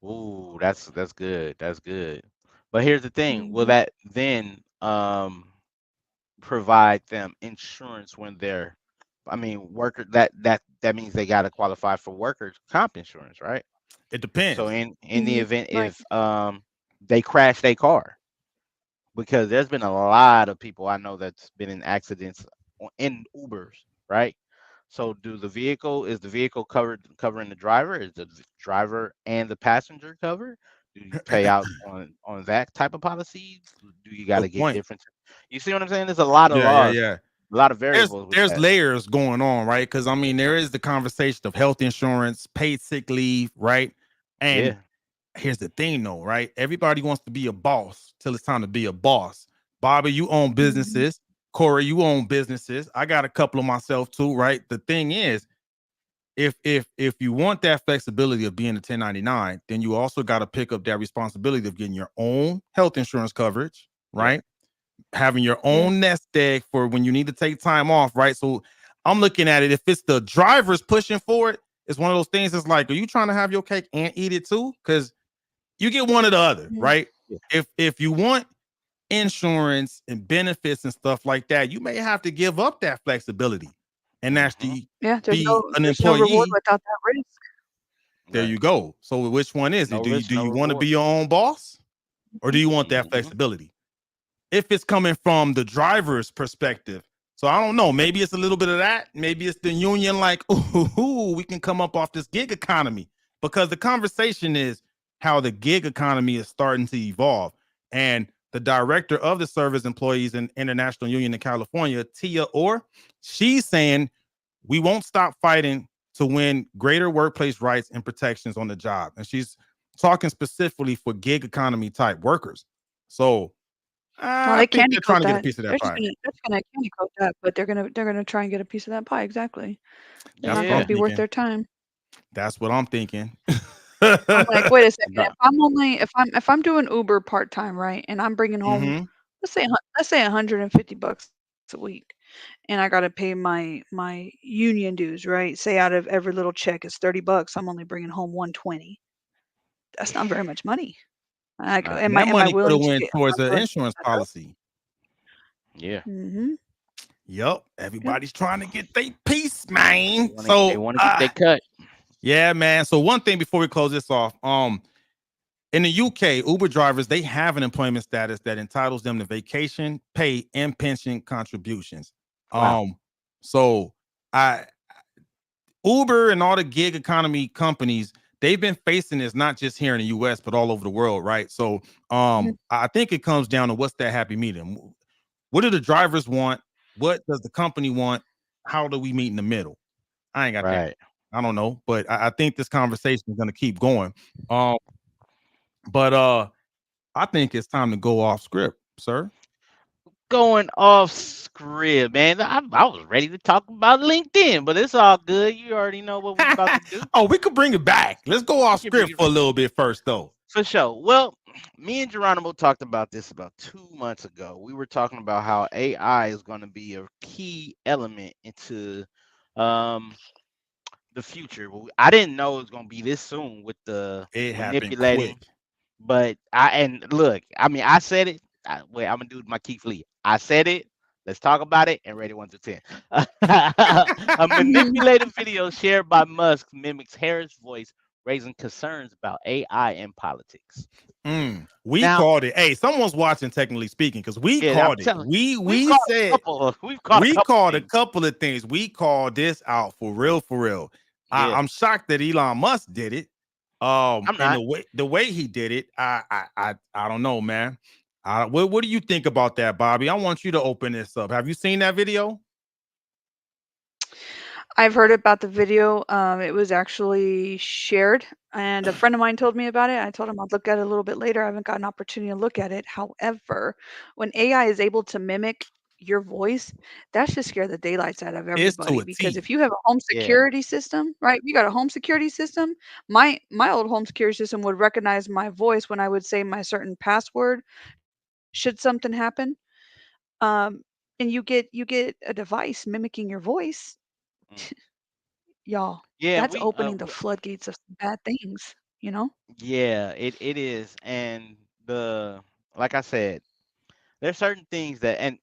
Ooh, that's good. That's good. But here's the thing: will Mhm. that then provide them insurance when they're, I mean, worker that means they got to qualify for workers' comp insurance, right? It depends. So in the event Right. if they crash their car, because there's been a lot of people I know that's been in accidents in Ubers, right? So is the vehicle covering the driver? Is the driver and the passenger covered? Do you pay out on that type of policy? Do you got to Good get point. different? You see what I'm saying? There's a lot of Yeah. laws, a lot of variables with There's that. layers going on, right? Because I mean, there is the conversation of health insurance, paid sick leave, right? And Yeah. here's the thing, though, right? Everybody wants to be a boss till it's time to be a boss. Bobby, you own businesses. Corey, you own businesses. I got a couple of myself too, right? The thing is, if you want that flexibility of being a 1099, then you also got to pick up that responsibility of getting your own health insurance coverage, Yeah. right? Having your own nest egg for when you need to take time off, right? So I'm looking at it. If it's the drivers pushing for it, it's one of those things. It's like, are you trying to have your cake and eat it too? Because you get one or the other, right? Yeah. If you want insurance and benefits and stuff like that, you may have to give up that flexibility and actually Yeah. There's be no an there's no reward employee. without that risk. There Right. you go. So which one is No it? Do risk, you no want to reward. be your own boss, or do you want that Mhm. flexibility? If it's coming from the driver's perspective. So I don't know. Maybe it's a little bit of that. Maybe it's the union like, ooh, we can come up off this gig economy, because the conversation is how the gig economy is starting to evolve. And the director of the Service Employees and International Union in California, Tia Orr, she's saying we won't stop fighting to win greater workplace rights and protections on the job. And she's talking specifically for gig economy type workers. So Well, I they think candy they're trying coat to get a that. piece of They're that just pie. gonna candy coat that, but they're gonna try and get a piece of that pie. Exactly. They're That's not what gonna I'm be worth thinking. their time. That's what I'm thinking. I'm like, wait a second. Right. If I'm doing Uber part time, right, and I'm bringing home, Mhm. let's say $150 a week, and I gotta pay my union dues, right? Say out of every little check is $30, I'm only bringing home 120. That's not very much money. Not. And that Am I money could willing have to went get? towards Am I an willing to give insurance that up? policy. Yeah. Mm-hmm. Yep. Everybody's trying to get their piece, man. They So want to get their cut. yeah, man. So one thing before we close this off, in the UK, Uber drivers, they have an employment status that entitles them to vacation pay and pension contributions. Wow. So Uber and all the gig economy companies, they've been facing this not just here in the US, but all over the world, right? So I think it comes down to what's that happy medium. What do the drivers want? What does the company want? How do we meet in the middle? I ain't got that. Right. I don't know, but I think this conversation is going to keep going. But I think it's time to go off script, sir. Going off script, man. I was ready to talk about LinkedIn, but it's all good. You already know what we're about to do. Oh, we could bring it back. Let's go off We can bring script it for a little bit first, though. For sure. Well, me and Geronimo talked about this about 2 months ago. We were talking about how AI is going to be a key element into the future. Well, I didn't know it was going to be this soon with the It happened manipulating. quick. But look, I mean, I said it. Wait, I'm gonna do my Keith Lee. I said it. Let's talk about it and rate it 1 to 10. A manipulated video shared by Musk mimics Harris' voice, raising concerns about AI in politics. We Now- called it. Hey, someone's watching, technically speaking, because we Yeah, I'm called it. telling- We We've caught a said couple- we've caught a we couple called a things. couple of things. We called this out for real, for real. Yeah. I'm shocked that Elon Musk did it. I'm And not. the way he did it, I don't know, man. What do you think about that, Bobby? I want you to open this up. Have you seen that video? I've heard about the video. It was actually shared, and a friend of mine told me about it. I told him I'd look at it a little bit later. I haven't got an opportunity to look at it. However, when AI is able to mimic your voice, that should scare the daylights out of It's to everybody. a Because T. if you have a home Yeah. security system, right? You got a home security system. My old home security system would recognize my voice when I would say my certain password. Should something happen, and you get a device mimicking your voice, y'all. Yeah, That's we opening the floodgates of some bad things, you know? yeah, it is. And like I said, there's certain things that, and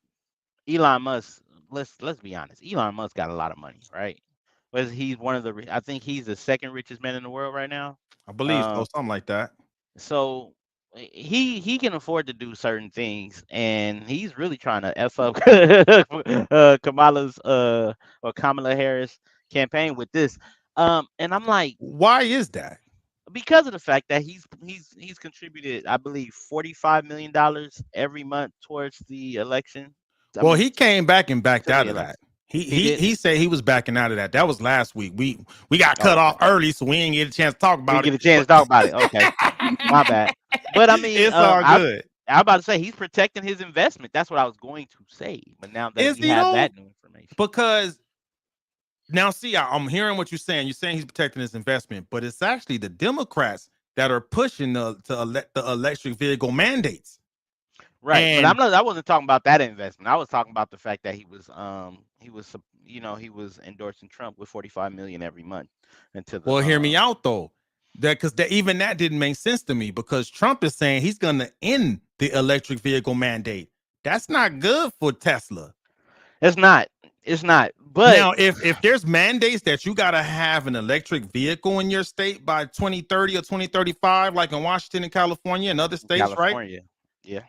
Elon Musk, let's be honest, Elon Musk got a lot of money, right? Whether he's one of the I think he's the second richest man in the world right now. I believe so, something like that. So he can afford to do certain things, and he's really trying to f up Kamala Harris campaign with this. And I'm like, Why is that? because of the fact that he's contributed, I believe, $45 million every month towards the election. Well, he came back and backed to out the of that. election. He said he was backing out of that. That was last week. We got cut off early, so we didn't get a chance to talk We about get it. a chance to talk about it. Okay, my bad. But I mean, It's all good. I'm about to say he's protecting his investment. That's what I was going to say. But now that Is we he have though? that new information, Because now, see, I'm hearing what you're saying. You're saying he's protecting his investment, but it's actually the Democrats that are pushing the electric vehicle mandates. right? But And I wasn't talking about that investment. I was talking about the fact that he was endorsing Trump with $45 million every month until the. well, hear me out though, because even that didn't make sense to me, because Trump is saying he's going to end the electric vehicle mandate. That's not good for Tesla. It's not. But Now, if there's mandates that you got to have an electric vehicle in your state by 2030 or 2035, like in Washington and California and other states, right? California, yeah.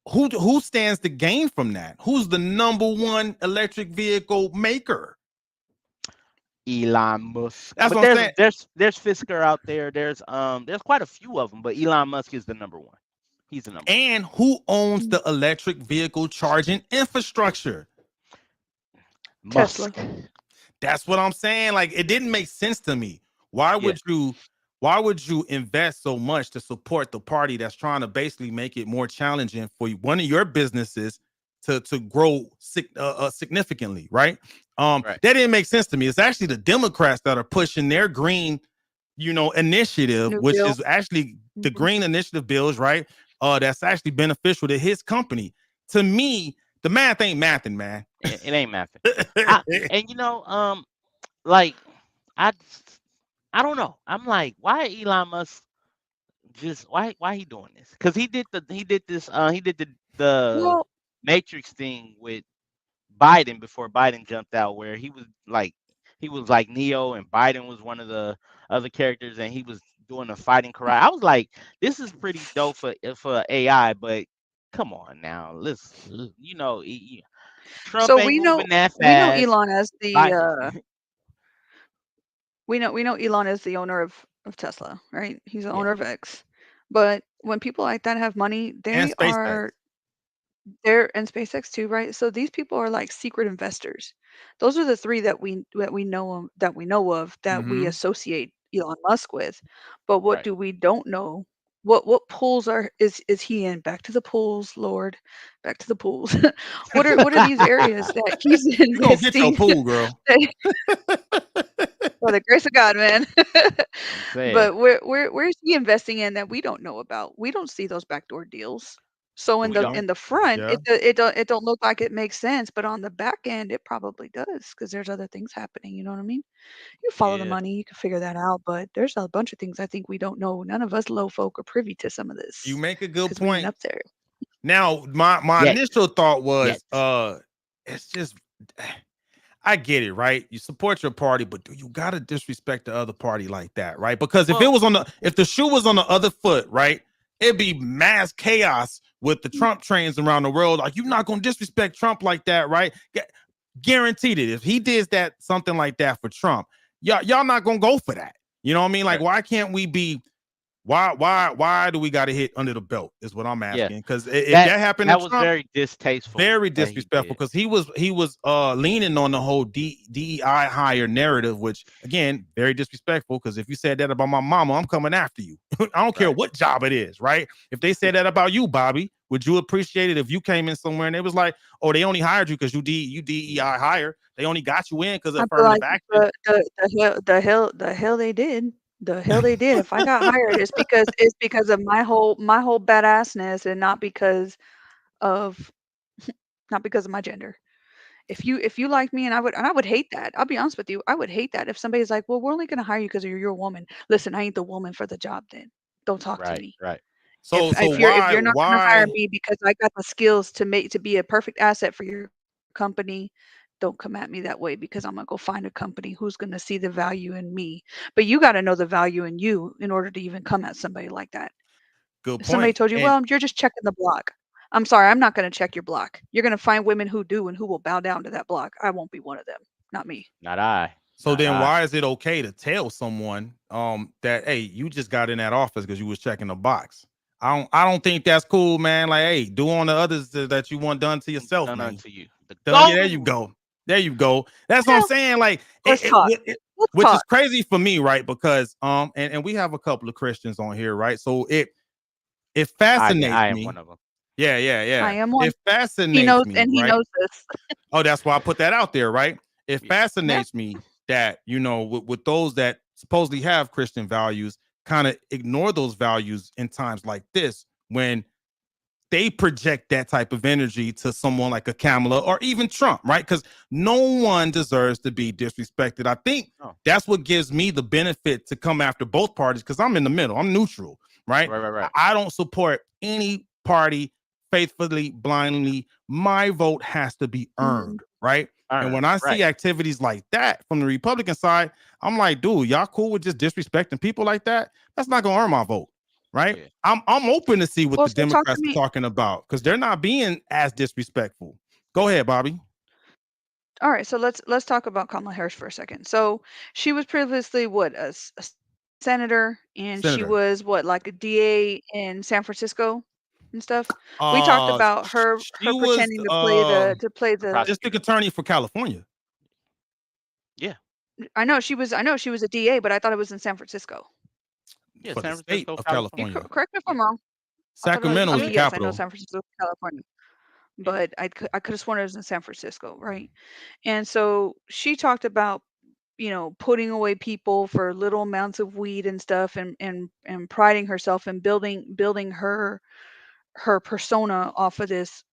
Who stands to gain from that? Who's the number one electric vehicle maker? Elon Musk. That's But what I'm saying. there's Fisker out there. There's quite a few of them, but Elon Musk is the number one. He's the number. And who owns the electric vehicle charging infrastructure? Musk. That's what I'm saying. Like, it didn't make sense to me. Why would you invest so much to support the party that's trying to basically make it more challenging for one of your businesses to grow significantly, right? That didn't make sense to me. It's actually the Democrats that are pushing their green, initiative, New which bill. is actually the green initiative bills, right? That's actually beneficial to his company. To me, the math ain't mathing, man. It ain't mathing. And like I don't know. I'm like, why Elon Musk why he doing this? Because he did the Well, Matrix thing with Biden before Biden jumped out, where he was like Neo, and Biden was one of the other characters, and he was doing a fighting karate. I was like, this is pretty dope for AI, but come on now, Trump so ain't we know moving that fast. Elon as the Biden- we know Elon is the owner of Tesla, right? He's the Yeah. owner of X. But when people like that have money, And SpaceX. they're and SpaceX too, right? So these people are like secret investors. Those are the three that we know of that we Mhm. associate Elon Musk with. But what Right. do we don't know? What pools is he in? Back to the pools, Lord. Back to the pools. what are these areas that he's You gonna get your investing? pool, girl. For the grace of God, man. I'm saying. But where's he investing in that we don't know about? We don't see those backdoor deals. So in We don't. the front, Yeah. it don't look like it makes sense, but on the back end, it probably does because there's other things happening. You know what I mean? You follow the Yeah. money, you can figure that out. But there's a bunch of things I think we don't know. None of us low folk are privy to some of this You make a good because we ain't point. up there. Now, my Yes. initial thought was, Yes. it's just, I get it, right? You support your party, but do you gotta disrespect the other party like that, right? Because if it was if the shoe was on the other foot, right, it'd be mass chaos with the Trump trains around the world. Like, you're not gonna disrespect Trump like that, right? Guaranteed it. If he did that, something like that for Trump, y'all not gonna go for that. You know what I mean? Like, why can't we be? Why do we got to hit under the belt? Is what I'm asking. Because if that happened, that to was Trump, very distasteful. very disrespectful. Because he was leaning on the whole DEI hire narrative, which again, very disrespectful. Because if you said that about my mama, I'm coming after you. I don't care what job it is, right? If they said that about you, Bobby, would you appreciate it if you came in somewhere and it was like, oh, they only hired you because you DEI hire. They only got you in because of affirmative action. The hell they did. The hell they did. If I got hired, it's because of my whole badassness, and not because of my gender. If you like me, and I would hate that. I'll be honest with you. I would hate that if somebody's like, well, we're only going to hire you because you're a woman. Listen, I ain't the woman for the job. Then don't talk to me. Right. So if you're not going to hire me because I got the skills to be a perfect asset for your company, don't come at me that way, because I'm gonna go find a company who's gonna see the value in me. But you got to know the value in you in order to even come at somebody like that. Good If somebody point. told you, well, you're just checking the block. I'm sorry, I'm not going to check your block. You're going to find women who do and who will bow down to that block. I won't be one of them. Not me. Not I. So then why is it okay to tell someone that, hey, you just got in that office because you was checking the box? I don't think that's cool, man. Like, hey, do on the others that you want done to yourself, Done man. unto you. Yeah, there you go. There you go. That's what I'm saying. Like, let's talk. Which is crazy for me, right? Because and we have a couple of Christians on here, right? So it fascinates me. I am one of them. Yeah. I am one. It fascinates he knows, me, and he right? knows this. Oh, that's why I put that out there, right? It fascinates me that, you know, with those that supposedly have Christian values, kind of ignore those values in times like this, when they project that type of energy to someone like a Kamala or even Trump, right? Because no one deserves to be disrespected. I think that's what gives me the benefit to come after both parties, because I'm in the middle. I'm neutral, right? Right. I don't support any party faithfully, blindly. My vote has to be earned, right? And when I see activities like that from the Republican side, I'm like, dude, y'all cool with just disrespecting people like that? That's not gonna earn my vote. Right. Yeah. I'm open to see what the Democrats are talking about, because they're not being as disrespectful. Go ahead, Bobby. All right, so let's talk about Kamala Harris for a second. So she was previously a senator, and she was like a DA in San Francisco and stuff. We talked about her pretending to play the district attorney for California. Yeah, I know she was a DA, but I thought it was in San Francisco. Yeah, for San the state Francisco, of California. Correct me if I'm wrong. Sacramento is the yes, capital. I know San Francisco, California, but I could have sworn it was in San Francisco, right? And so she talked about, putting away people for little amounts of weed and stuff, and priding herself in building her persona off of this,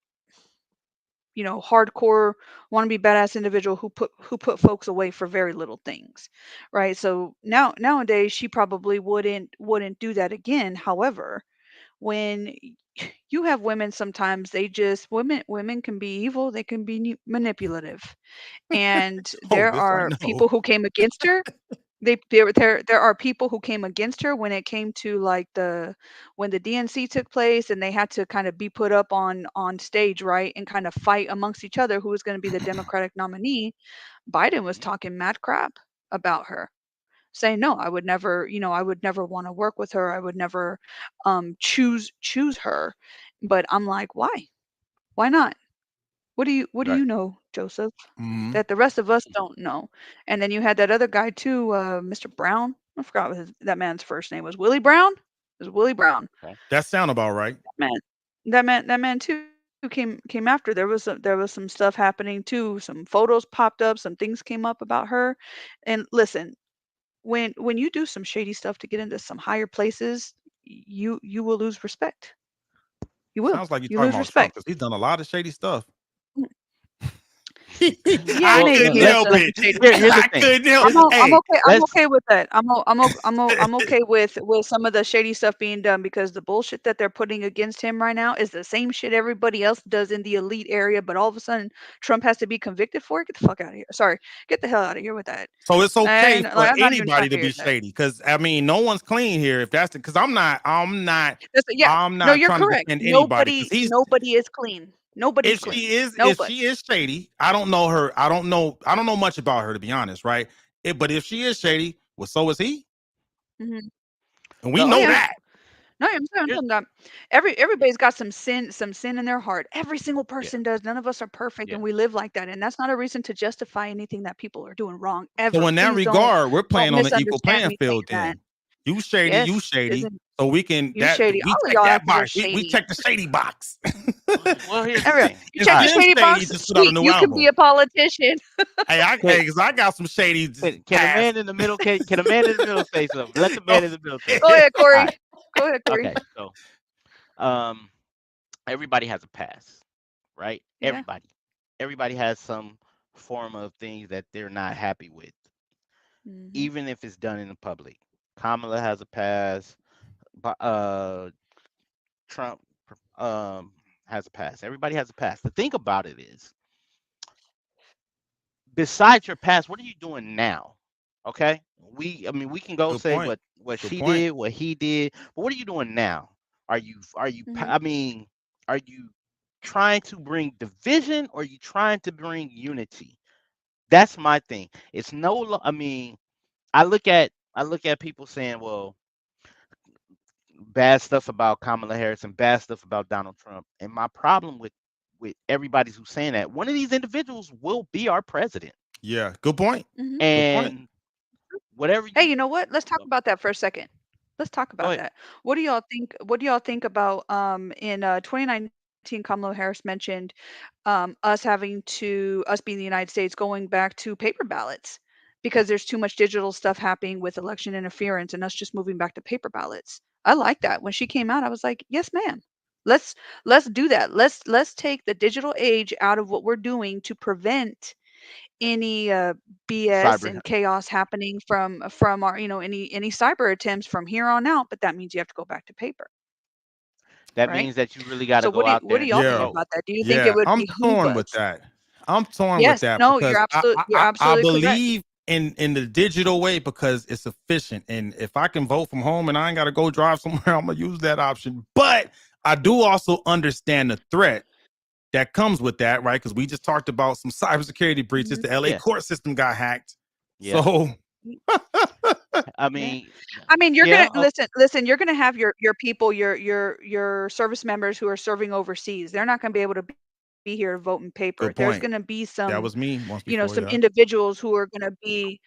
hardcore want to be badass individual who put folks away for very little things, right? So nowadays she probably wouldn't do that again. However, when you have women, sometimes women can be evil, they can be manipulative, and there are people who came against her. There are people who came against her when it came to like when the DNC took place, and they had to kind of be put up on stage, right, and kind of fight amongst each other who was going to be the Democratic nominee. Biden was talking mad crap about her, saying, no, I would never want to work with her. I would never choose her. But I'm like, why not? What do you know, Joseph, that the rest of us don't know? And then you had that other guy too, Mr. Brown. I forgot what that man's first name was. Willie Brown? It was Willie Brown. That sound about right. That man too came after. There was some stuff happening too. Some photos popped up, some things came up about her. And listen, when you do some shady stuff to get into some higher places, you will lose respect. You will. Sounds like you you're talking lose about respect. Trump, because he's done a lot of shady stuff. Yeah, I maybe couldn't he has help some it. shady Here's the I thing. couldn't help I'm, it. I'm Hey, okay. I'm Let's okay with that. I'm okay with some of the shady stuff being done because the bullshit that they're putting against him right now is the same shit everybody else does in the elite area. But all of a sudden, Trump has to be convicted for it. Get the fuck out of here. Sorry, get the hell out of here with that. so it's okay And for like, I'm not even anybody trying to to hear be that. shady because I mean, no one's clean here. If that's the because Yeah, I'm no, not you're trying to correct. defend anybody because Nobody is clean. Nobody's clean. if Nobody. she is shady, I don't know her. I don't know much about her to be honest, right? But if she is shady, well, so is he, hmm and we so Oh know yeah. that. No, I'm here's talking about everybody's got some sin in their heart. Every single yeah, person does. None of us are perfect, yeah. and we live like that. And that's not a reason to justify anything that people are doing wrong So ever. in that Please don't regard, we're playing on an equal misunderstand playing me saying field. that. Then you Yes, shady, isn't so we can you shady? we All of check y'all that asses are box. We shady. check the shady box. Well, here's the Everyone, thing. you If check the I Slim shady Shady box. just put out a Sweet, new you can be album. a politician. can, Because I got some shady can a past. man in the middle can a man in the middle say something? Let the Oh, man in the middle say Go something. ahead, All Corey. right. Go ahead, Corey. Okay. So um everybody has a past, right? Yeah. Everybody has some form of things that they're not happy with, hmm even if it's done in the public. Kamala has a past. Trump has a past. Everybody has a past. The thing about it is, besides your past, what are you doing now? Okay, I mean, we can go good say point. what Good she point. did, what he did, but what are you doing now? hmm I mean, are you trying to bring division or are you trying to bring unity? That's my thing. It's no, I mean, I look at people saying, well, bad stuff about Kamala Harris and bad stuff about Donald Trump. And my problem with everybody who's saying that, one of these individuals will be our president. Yeah, good point. hmm Good point. And whatever Hey, you you know what? Let's talk go, about that for a second. Let's talk go about ahead. that. What do y'all think? What do y'all think about in 2019? Kamala Harris mentioned us being the United States going back to paper ballots because there's too much digital stuff happening with election interference and us just moving back to paper ballots. I like that. When she came out, I was like, yes, ma'am. Let's let's do that. Let's take the digital age out of what we're doing to prevent any BS Cyber and chaos happening from our any cyber attempts from here on out. But that means you have to go back to paper, that right? means that you really got to So go out there what do and y'all just think Yeah, vote. about that? Do you think it yeah. would I'm behoove torn with us? that. I'm torn with Yes, that no, because you're I absolutely correct. believe in the digital way because it's efficient. And if I can vote from home and I ain't got to go drive somewhere, I'm gonna use that option. But I do also understand the threat that comes with that, right? Because we just talked about some cybersecurity breaches. Mhm. The LA Yeah, court system got hacked. yeah. So I Yeah. mean, I mean, you're yeah. gonna listen. You're gonna have your people, your service members who are serving overseas. They're not gonna be able to be here voting paper. good There's point. gonna be That some was me once before, some yeah. individuals who are going to be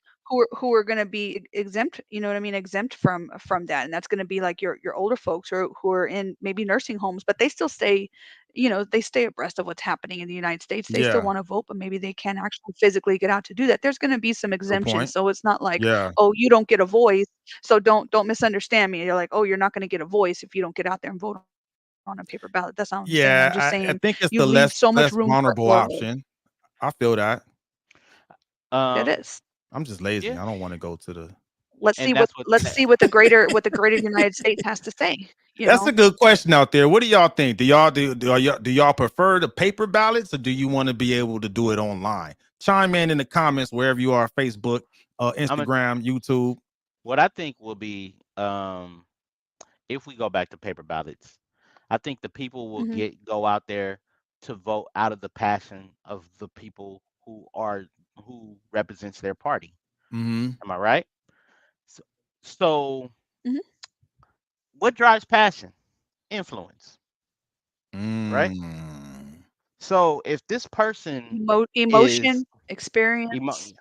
who are going to be exempt, you know what I mean, exempt from that, and that's going to be like your older folks who are in maybe nursing homes, but they still stay, they stay abreast of what's happening in the United States. They still Yeah, want to vote, but maybe they can't actually physically get out to do that. There's going to be some good exemptions, point. so it's not like, Yeah, oh, you don't get a voice, so don't misunderstand me. You're like, oh, you're not going to get a voice if you don't get out there and vote on a paper ballot. That's not what I'm saying. I'm just yeah. I saying think it's you the leave so much less room for vulnerable error. option. I feel that. It Um, is. I'm just lazy. yeah, I don't want to go to the. and that's what Let's see what the greater United States has to say. You That's a know, good question out there. What do y'all think? Do y'all prefer the paper ballots or do you want to be able to do it online? Chime in the comments wherever you are: Facebook, I'm a, Instagram, YouTube. what I think will be if we go back to paper ballots, I think the people will hmm go out there to vote out of the passion of the people who represents their party. Mm-hmm. Am I right? So, so hmm what drives passion? Influence, right? Mm. So if this person is emotion, emo- experience,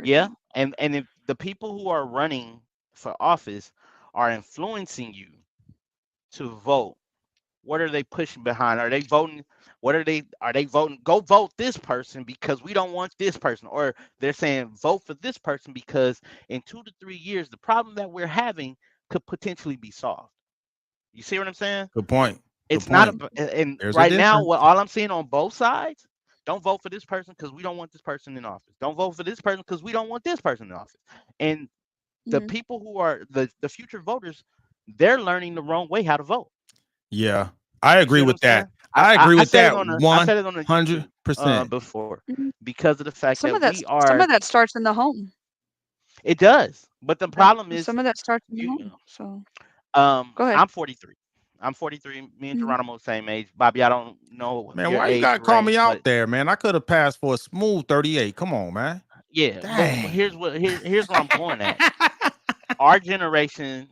yeah, everything. and if the people who are running for office are influencing you to vote, what are they pushing behind? Are they voting? What are they voting? Go vote this person because we don't want this person, or they're saying vote for this person because in 2 to 3 years the problem that we're having could potentially be solved. You see what I'm saying? Good point. Good It's not point. a, and There's a right now, difference. what all I'm seeing on both sides, Don't vote for this person because we don't want this person in office. Don't vote for this person because we don't want this person in office. And the Mhm. people who are the future voters, they're learning the wrong way how to vote. Yeah, I You agree see what I'm with that. saying? I agree with said it that on I said it on the YouTube 100%. before Mhm. because of the fact Some that of that we some are. of that starts in the home. It does, but the Yep. problem is Some of that starts in the you. home. So go ahead. I'm 43. I'm 43. Me and Mhm. Geronimo the same age. Bobby, I don't know Man, your why you age gotta call me range, but out there, man? I could have passed for a smooth 38. Come on, man. yeah. But Dang. here's where I'm going at. Our generation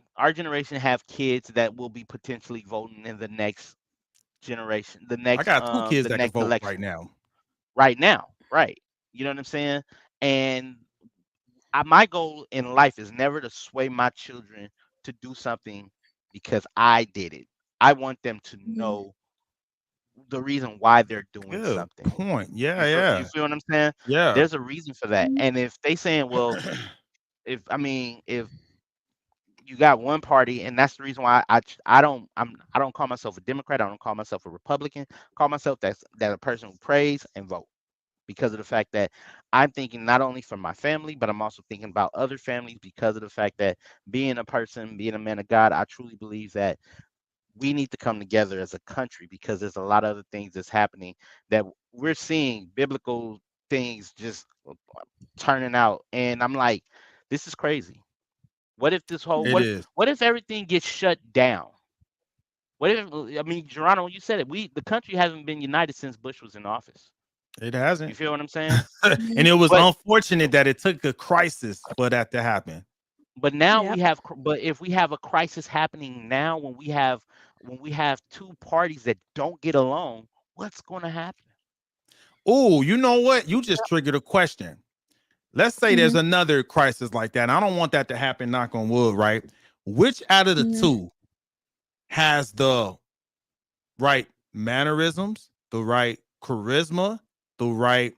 have kids that will be potentially voting in the next generation, I got two kids the that can next vote election right now. right now, right? You know what I'm saying? And my goal in life is never to sway my children to do something because I did it. I want them to Mhm. know the reason why they're doing Good something. point. You Yeah. feel what I'm saying? Yeah. There's a reason for that. Mhm. And if they saying, well, if you got one party, and that's the reason why I don't call myself a Democrat. I don't call myself a Republican. I call myself that a person who prays and vote because of the fact that I'm thinking not only for my family, but I'm also thinking about other families because of the fact that being a man of God, I truly believe that we need to come together as a country because there's a lot of other things that's happening that we're seeing biblical things just turning out. And I'm like, this is crazy. What if It is. what if everything gets shut down? What if I mean, Geronimo, you said it. The country hasn't been united since Bush was in office. It You hasn't. feel what I'm saying? And it was But unfortunate that it took a crisis for that to happen. but now Yep. but if we have a crisis happening now when we have two parties that don't get along, what's going to happen? Oh, you know what? You just triggered a question. Let's say there's Mhm. another crisis like that. And I don't want that to happen, knock on wood, right? Which out of the Mhm. two has the right mannerisms, the right charisma, the right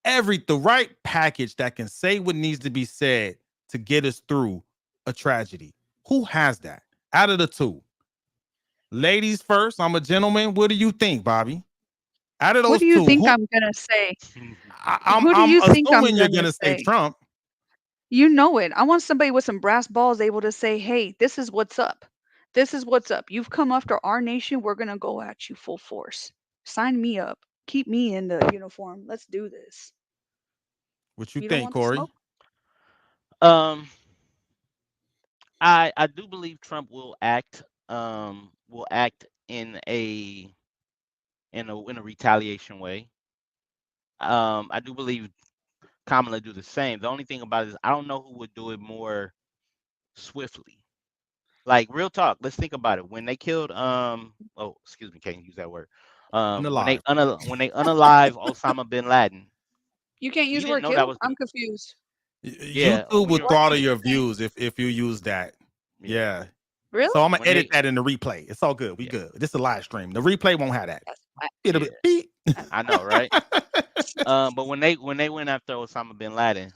the right package that can say what needs to be said to get us through a tragedy? Who has that out of the two? Ladies first, I'm a gentleman. What do you think, Bobby? Out of What those do you two, think who I'm gonna say? I'm Who do I'm you think I'm assuming you're gonna gonna say say? Trump. You know it. I want somebody with some brass balls able to say, "Hey, this is what's up. This is what's up. You've come after our nation. We're gonna go at you full force. Sign me up. Keep me in the uniform. Let's do this." What you You don't think, want the Corey? smoke? Um, I do believe Trump will act in a retaliation way. I do believe Kamala do the same. The only thing about it is I don't know who would do it more swiftly. Like real talk, let's think about it. When they killed oh excuse me, can't use that word. Unalive. When they unalive Osama bin Laden, You can't we use the didn't word know that kill? was I'm gonna. confused. Yeah, YouTube when would you're throttle What your you're saying? views if you use that. yeah Yeah. Really? So I'm gonna when edit they that in the replay. It's all good. We yeah good. This is a live stream. The replay won't have that. That's It'll yeah be beep. I know right. But when they went after Osama bin Laden,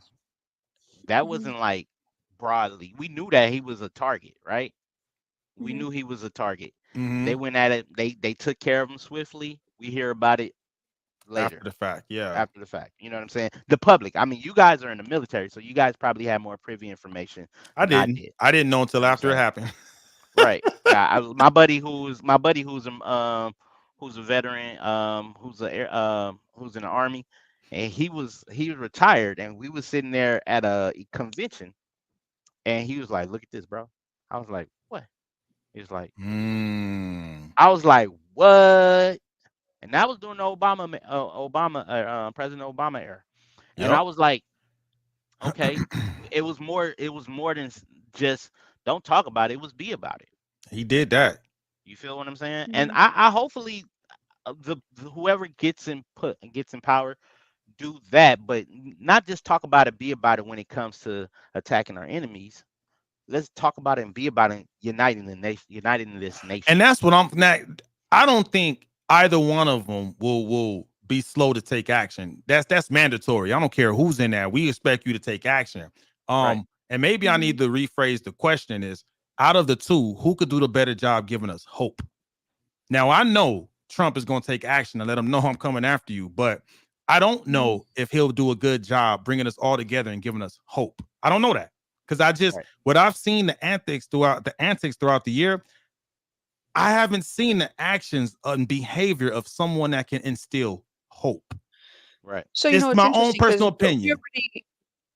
that Mhm. wasn't like broadly. We knew that he was a target, right? We Mhm. knew he was a target. They Mhm. went at it. They took care of him swiftly. We hear about it After later the fact, yeah. after the fact. You know what I'm saying? The public. I mean, you guys are in the military, so you guys probably have more privy information I than I didn't. did. I didn't know You until know what I'm after it saying? happened. Right. Yeah. My buddy who's a veteran who's in the army, and he was retired, and we was sitting there at a convention, and he was like, "Look at this, bro." I was like, "What?" He was like, Mm. I was like, "What?" And that was during the President Obama era. And I Yep. was like, okay, it was more than just don't talk about it. It was be about it. He did that. You feel what I'm saying? And Mhm. I hopefully whoever gets in power do that, but not just talk about it, be about it when it comes to attacking our enemies. Let's talk about it and be about it, uniting the nation, uniting this And nation. that's what I'm now. I don't think either one of them will be slow to take action. That's mandatory. I don't care who's in there. We expect you to take action. Right. And maybe I Mhm. need to rephrase the question is out of the two, who could do the better job giving us hope? Now I know Trump is going to take action and let them know I'm coming after you, but I don't know if he'll do a good job bringing us all together and giving us hope. I don't know that because Right. what I've seen the antics throughout the year, I haven't seen the actions and behavior of someone that can instill hope. Right. So It's it's my own interesting because personal opinion.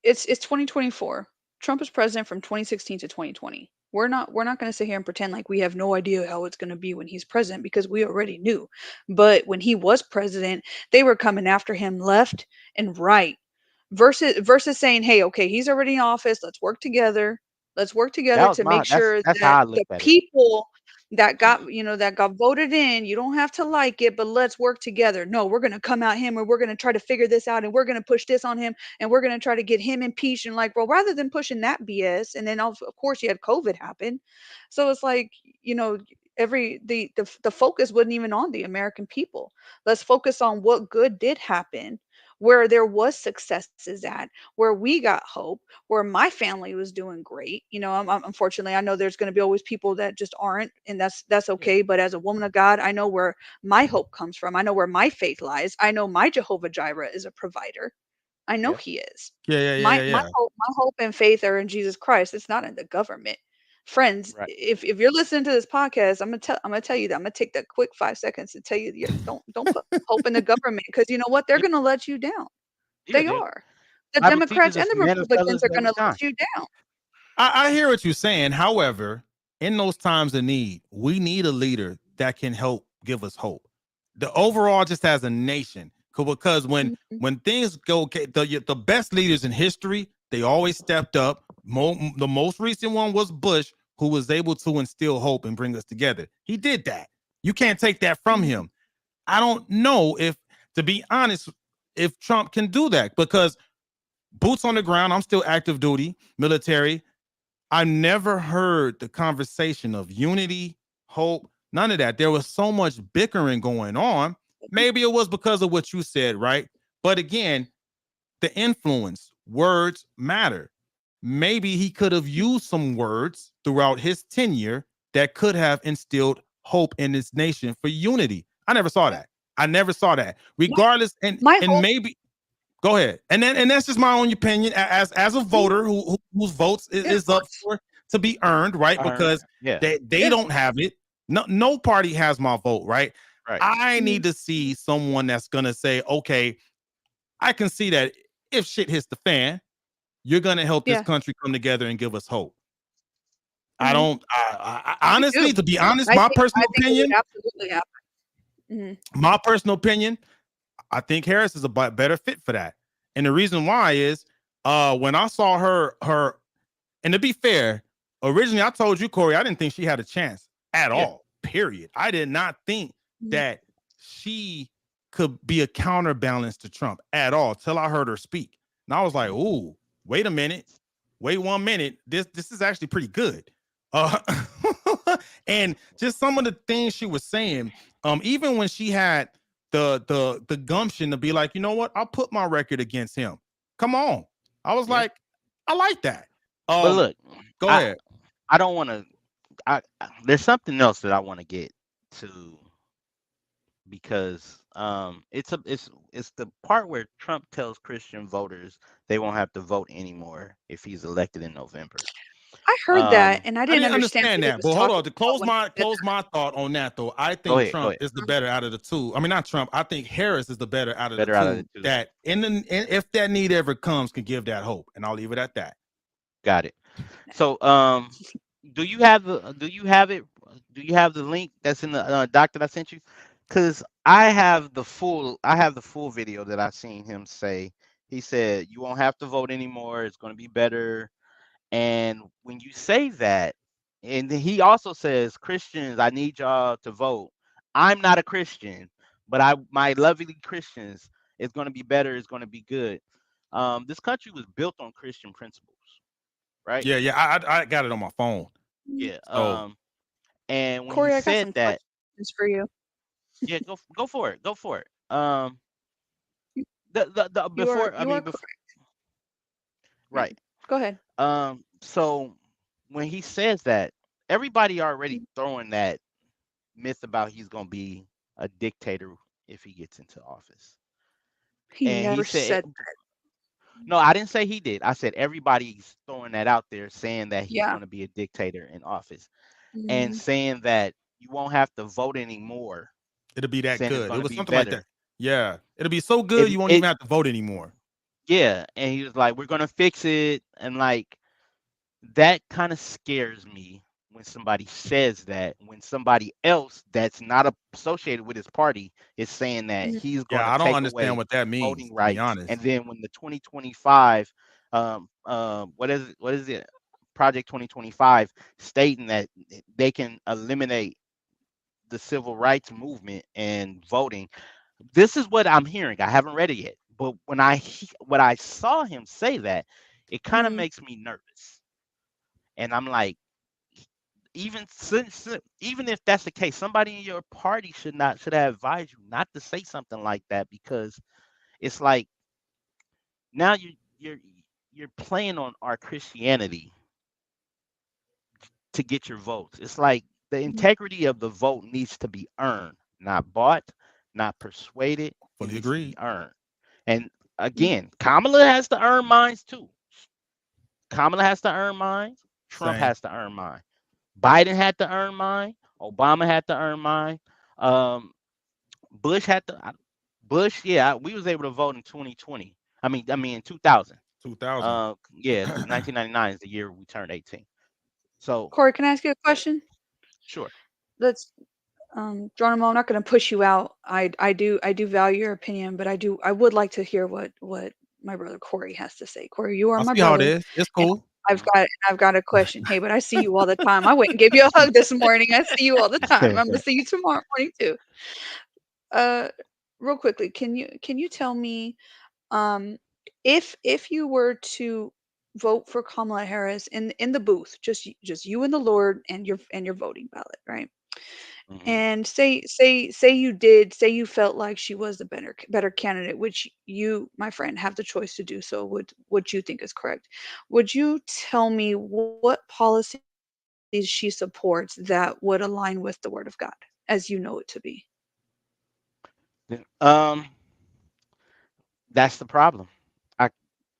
it's 2024. Trump is president from 2016 to 2020. We're not going to sit here and pretend like we have no idea how it's going to be when he's president because we already knew. But when he was president, they were coming after him left and right. Versus saying, "Hey, okay, he's already in office. Let's work together. Let's work That together was to make sure that's that how I the looked at it. people that got voted in, you don't have to like it, but let's work together. No, we're going to come at him and we're going to try to figure this out and we're going to push this on him and we're going to try to get him impeached." And like, well, rather than pushing that BS, and then of course you had COVID happen. So it's like, you know, every the focus wasn't even on the American people. Let's focus on what good did happen, where there was successes at, where we got hope, where my family was doing great. You know, unfortunately, I know there's going to be always people that just aren't, and that's Yeah. okay. But as a woman of God, I know where my hope comes from. I know where my faith lies. I know my Jehovah Jireh is a provider. I know Yeah. he is. My Yeah. hope and faith are in Jesus Christ. It's not in the government. Friends, Right. if you're listening to this podcast, I'm gonna tell you that I'm gonna take that quick 5 seconds to tell you, don't put hope in the government because you know what? They're Yeah. gonna let you down. Yeah. They are. The Bible teaches Democrats us and to the man of Republicans fellows are every gonna time. let you down. I hear what you're saying. However, in those times of need, we need a leader that can help give us hope. The overall, just as a nation, because Mhm. when things go, okay, the best leaders in history, they always stepped up. The most recent one was Bush, who was able to instill hope and bring us together. He did that. You can't take that from Mhm. him. I don't know if, to be honest, if Trump can do that because boots on the ground. I'm still active duty military. I never heard the conversation of unity, hope, none of that. There was so much bickering going on. Maybe it was because of what you said, right? But again, the influence, words matter. Maybe he could have used some words throughout his tenure that could have instilled hope in this nation for unity. I never saw that. I never saw that. My Regardless, my and hope maybe go ahead. And that's just my own opinion as a voter whose votes yeah, of is up course. for to be earned, right? Earned. Because Yeah. they Yeah. don't have it. No party has my vote, right? Right. I need Mhm. to see someone that's gonna say, okay, I can see that if shit hits the fan, you're gonna help this Yeah. country come together and give us hope. I Mhm. don't I Me honestly, too. to be honest, I think it would absolutely happen. Mhm. my personal opinion, I think Harris is a better fit for that. And the reason why is when I saw her, and to be fair, originally I told you, Corey, I didn't think she had a chance at Yeah. all. Period. I did not think Mhm. that she could be a counterbalance to Trump at all till I heard her speak. And I was like, ooh, wait a minute. Wait 1 minute. This is actually pretty good. Uh and just some of the things she was saying, even when she had the gumption to be like, you know what, I'll put my record against him. Come on. I was Yeah. like, I like that. But look, Go I ahead. I don't want to. There's something else that I want to get to because it's the part where Trump tells Christian voters they won't have to vote anymore if he's elected in November. I heard that, Um, and I I didn't didn't understand understand what he that, was but hold talking on. To about close when he my said close my thought on that, though, I go think ahead. Go Trump ahead. is the better out of the two. I mean, not Trump. I think Harris is the better out of the Better out of the two. two. That if that need ever comes, can give that hope, and I'll leave it at that. Got it. So, do you have the link that's in the doc that I sent you? Because I have the full video that I've seen him say. He said you won't have to vote anymore. It's going to be better. And when you say that, and then he also says, Christians, I need y'all to vote. I'm not a Christian, but my lovely Christians, it's going to be better. It's going to be good. This country was built on Christian principles, right? Yeah. I got it on my phone. that. Yeah. So And when he Corey, I got said some that, questions for you. yeah, go for it. Go for it. You The before I you are mean before, correct. Yeah. right. Go ahead. So when he says that, everybody already throwing that myth about he's gonna be a dictator if he gets into office. He and he never said, said. no, I didn't say he did. I said everybody's throwing that out there, saying that he's Yeah. going to be a dictator in office, and Mhm. saying that you won't have to vote anymore. It'll be that Saying it's good. going It to was be something like better. that. Yeah, it'll be so It good you won't it even have to vote anymore. yeah, and he was like, we're going to fix it, and like that kind of scares me when somebody says that, when somebody else that's not associated with his party is saying that Mhm. he's going Yeah, to I don't take understand away what that means, voting to be rights. honest. And then when the 2025 what is it, Project 2025, stating that they can eliminate the civil rights movement and voting, this is what I'm hearing. I haven't read it yet, but when what I saw him say that, it kind of Mhm. makes me nervous. And I'm like, even if that's the case, somebody in your party should have advised you not to say something like that, because it's like now you're you're playing on our Christianity to get your votes. It's like the Mhm. integrity of the vote needs to be earned, not bought, not persuaded. It Fully needs to be agreed. earned. And Mhm. again, Kamala has to earn mine too. Kamala has to earn mine. Trump Same. has to earn mine. Biden had to earn mine. Obama had to earn mine. Um, Bush had to. Bush, yeah, we was able to vote in 2020. I mean in 2000. 2000. Yeah, because 1999 is the year we turned 18. So Corey, can I ask you a question? sure. Let's, Geronimo, I'm not going to push you out. I do value your opinion, but I would like to hear what my brother Corey has to say. Corey, you are I my see how it brother, is. It's and cool. I've got a question. Hey, but I see you all the time. I went and gave you a hug this morning. I see you all the time. I'm gonna see you tomorrow morning too. Uh, real quickly, can you tell me, um, if you were to vote for Kamala Harris in the booth, just you and the Lord and your voting ballot, right? Mhm. And say you felt like she was the better candidate, which you, my friend, have the choice to do so, would what you think is correct. Would you tell me what policies she supports that would align with the word of God as you know it to be? Um, that's the problem. I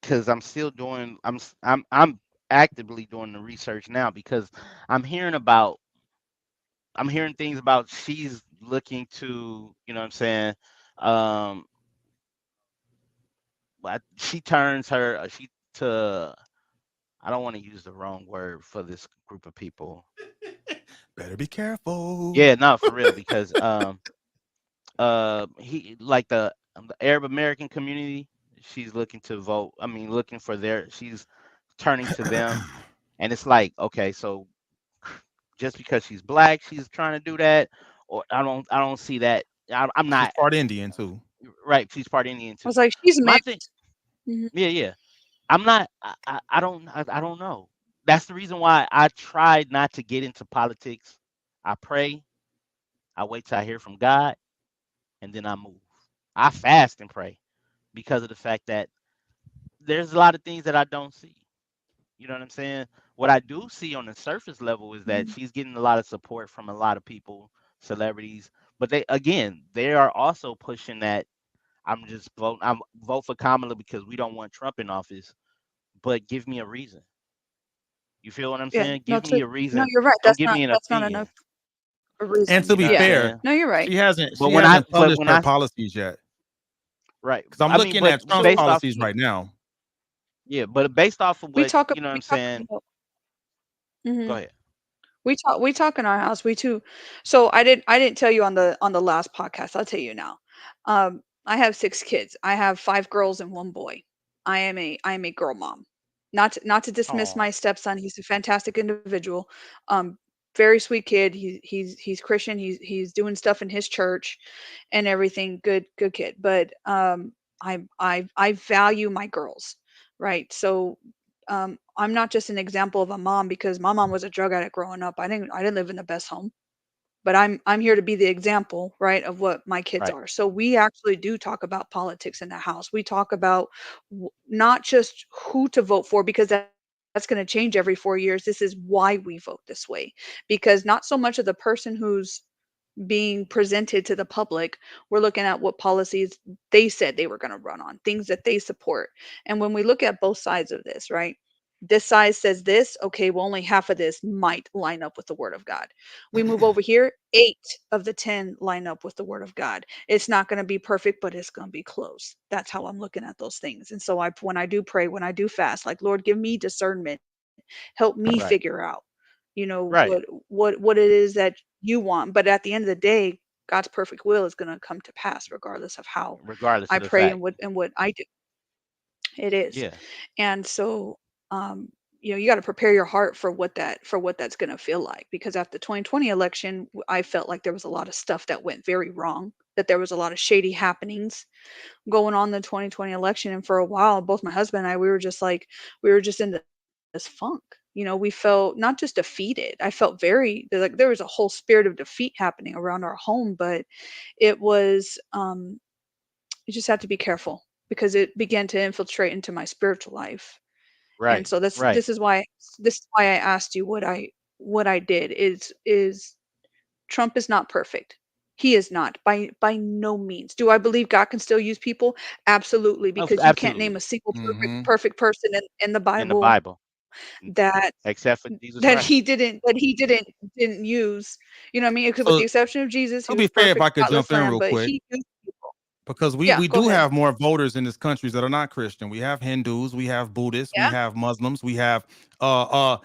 Because I'm still doing. I'm actively doing the research now, because I'm hearing about. I'm hearing things about she's looking to. You know what I'm saying? Um, she turns her. She to. I don't want to use the wrong word for this group of people. Better be careful. Yeah, no, for real, because he like the Arab American community, she's looking to vote. I mean, looking for she's turning to them, and it's like, okay, so just because she's black, she's trying to do that, or I don't see that. I'm She's not part Indian too. right. She's part Indian I too. was like, she's My thing, mixed. Mhm. yeah, yeah. I'm not. I don't know. That's the reason why I tried not to get into politics. I pray. I wait till I hear from God, and then I move. I fast and pray, because of the fact that there's a lot of things that I don't see. You know what I'm saying? What I do see on the surface level is that Mhm. she's getting a lot of support from a lot of people, celebrities. But they are also pushing that I'm vote for Kamala because we don't want Trump in office. But give me a reason. You feel what I'm Yeah, saying? no, Give me a no, reason. you're right. Don't give me an That's not opinion. enough a And reason. to You be know what I'm Yeah, fair, saying? no, you're right. But she hasn't published when her I policies yet. right, Because I'm I mean, looking but at Trump's based So off policies right now. yeah, but based off of what you know what we I'm talk saying. about. Go Mhm. ahead. We talk in our house. We too. So I didn't tell you on the last podcast. I'll tell you now. I have 6 kids. I have 5 girls and 1 boy. I am a girl mom. Not to dismiss Oh, my stepson. He's a fantastic individual. Um, very sweet kid. He's Christian. He's doing stuff in his church and everything. Good kid. But I value my girls, right? So I'm not just an example of a mom because my mom was a drug addict growing up. I didn't live in the best home, but I'm here to be the example, right, of what my kids right. are. So we actually do talk about politics in the house. We talk about not just who to vote for because that's going to change every 4 years. This is why we vote this way, because not so much of the person who's being presented to the public. We're looking at what policies they said they were going to run on, things that they support. And when we look at both sides of this, right? This side says this, okay, well, only half of this might line up with the word of God. We move over here, 8 of the 10 line up with the word of God. It's not going to be perfect, but it's going to be close. That's how I'm looking at those things. And so when I do pray, when I do fast, like, Lord, give me discernment, help me Right. figure out, Right. what it is that you want. But at the end of the day, God's perfect will is going to come to pass regardless of how Regardless I of the pray fact. and what I do. It is. Yeah. And so you got to prepare your heart for what that's going to feel like, because after the 2020 election, I felt like there was a lot of stuff that went very wrong, that there was a lot of shady happenings going on in the 2020 election. And for a while, both my husband and I, we were just in this funk. We felt not just defeated. I felt very like there was a whole spirit of defeat happening around our home, but it was you just have to be careful because it began to infiltrate into my spiritual life. And Right. so this Right. this is why I asked you what I did is Trump is not perfect. He is not by no means. Do I believe God can still use people? Absolutely, because you can't name Absolutely. a single Mm-hmm. perfect person in the In the Bible Bible. that Except for Jesus that Christ. he didn't use. You know what I mean? With the So exception of Jesus, to he be was fair, if perfect, I could spotless jump in lamb, real but quick, he used people. because we Yeah, we go do ahead. have more voters in this country that are not Christian. We have Hindus, we have Buddhists, we Yeah. have Muslims, we have uh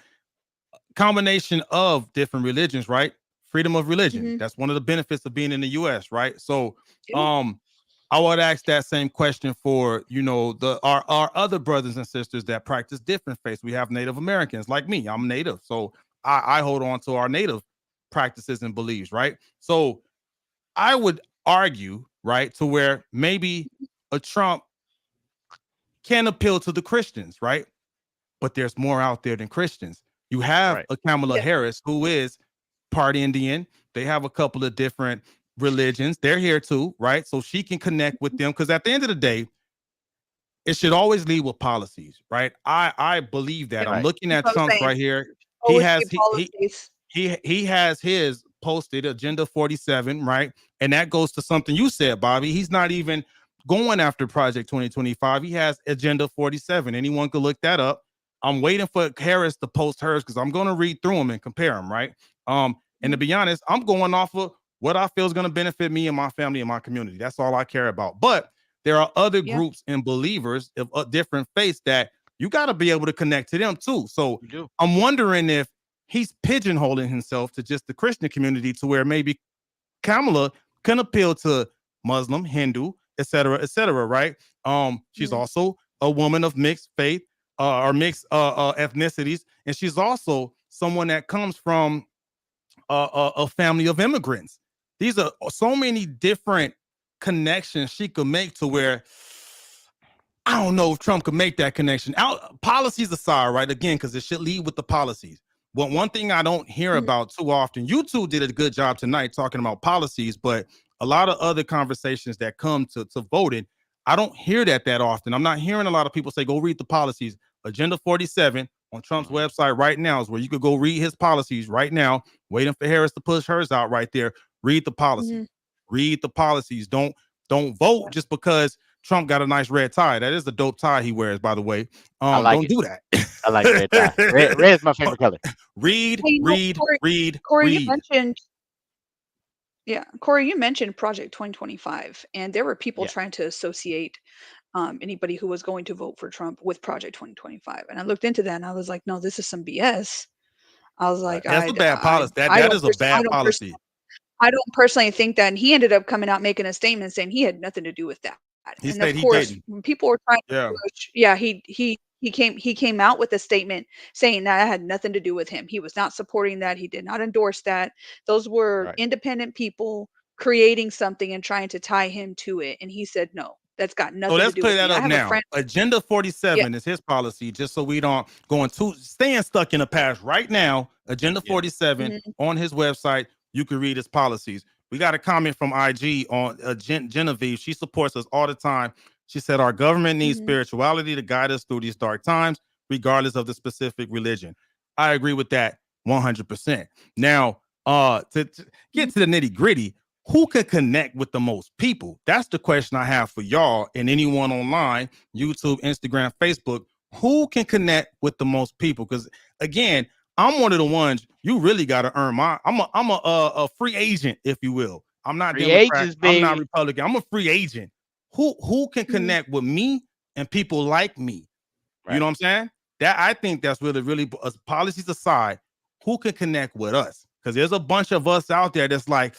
combination of different religions, right? Freedom of religion. Mhm. That's one of the benefits of being in the US, right? So Yeah. I would ask that same question for our other brothers and sisters that practice different faiths. We have Native Americans like me. I'm Native, so I hold on to our Native practices and beliefs, right? So I would argue, right, to where maybe a Trump can appeal to the Christians, right? But there's more out there than Christians. You have Right. a Kamala Yeah. Harris who is part Indian. They have a couple of different religions. They're here too, right? So she can connect with them because at the end of the day, it should always lead with policies, right? I believe that. Yep. I'm Right. looking That's at what I'm Trump's saying. right here. He Always has be policies. he has his posted Agenda 47, right? And that goes to something you said, Bobby. He's not even going after Project 2025. He has Agenda 47. Anyone could look that up. I'm waiting for Harris to post hers because I'm going to read through them and compare them, right? And to be honest, I'm going off of what I feel is going to benefit me and my family and my community. That's all I care about. But there are other Yeah. groups and believers of different faiths that you got to be able to connect to them too. So You do. I'm wondering if he's pigeonholing himself to just the Christian community to where maybe Kamala can appeal to Muslim, Hindu, et cetera, right? She's Mhm. also a woman of mixed faith or mixed ethnicities, and she's also someone that comes from a family of immigrants. These are so many different connections she could make to where I don't know if Trump could make that connection. Policies aside, right? Again, because it should lead with the policies. But one thing I don't hear Mhm. about too often, you two did a good job tonight talking about policies, but a lot of other conversations that come to voting, I don't hear that often. I'm not hearing a lot of people say, go read the policies. Agenda 47 on Trump's Mhm. website right now is where you could go read his policies right now, waiting for Harris to push hers out right there. Read the policies. Mhm. Read the policies. Don't vote just because Trump got a nice red tie. That is the dope tie he wears, by the way. I like Don't it. do that. I like red tie. Red is my favorite color. Read, Hey, Corey, you read. mentioned, yeah, Corey, you mentioned Project 2025, and there were people Yeah. trying to associate anybody who was going to vote for Trump with Project 2025. And I looked into that, and I was like, no, this is some BS. I was Right. like, That's a bad policy. I That is a bad policy. I don't personally think that. And he ended up coming out making a statement saying he had nothing to do with that. He And said of he course, didn't. when people were trying to Yeah. push, yeah, he came out with a statement saying that had nothing to do with him. He was not supporting that. He did not endorse that. Those were Right. independent people creating something and trying to tie him to it. And he said, no, that's got So nothing to let's do clear with that me. I up have a now. friend. Agenda Yeah. 47 is his policy, just so we don't go into staying stuck in the past. Right now, Agenda Yeah. 47 Mhm. on his website, you can read his policies. We got a comment from IG on Genevieve. She supports us all the time. She said, our government needs Mhm. spirituality to guide us through these dark times, regardless of the specific religion. I agree with that 100%. Now, To get to the nitty gritty, who can connect with the most people? That's the question I have for y'all and anyone online, YouTube, Instagram, Facebook. Who can connect with the most people? Because again, I'm one of the ones you really got to earn my. I'm a free agent, if you will. I'm not Free Democrat. agents, I'm not baby. Republican. I'm a free agent. Who can connect with me and people like me? You know what I'm saying? That I think that's really policies aside, who can connect with us? Because there's a bunch of us out there that's like,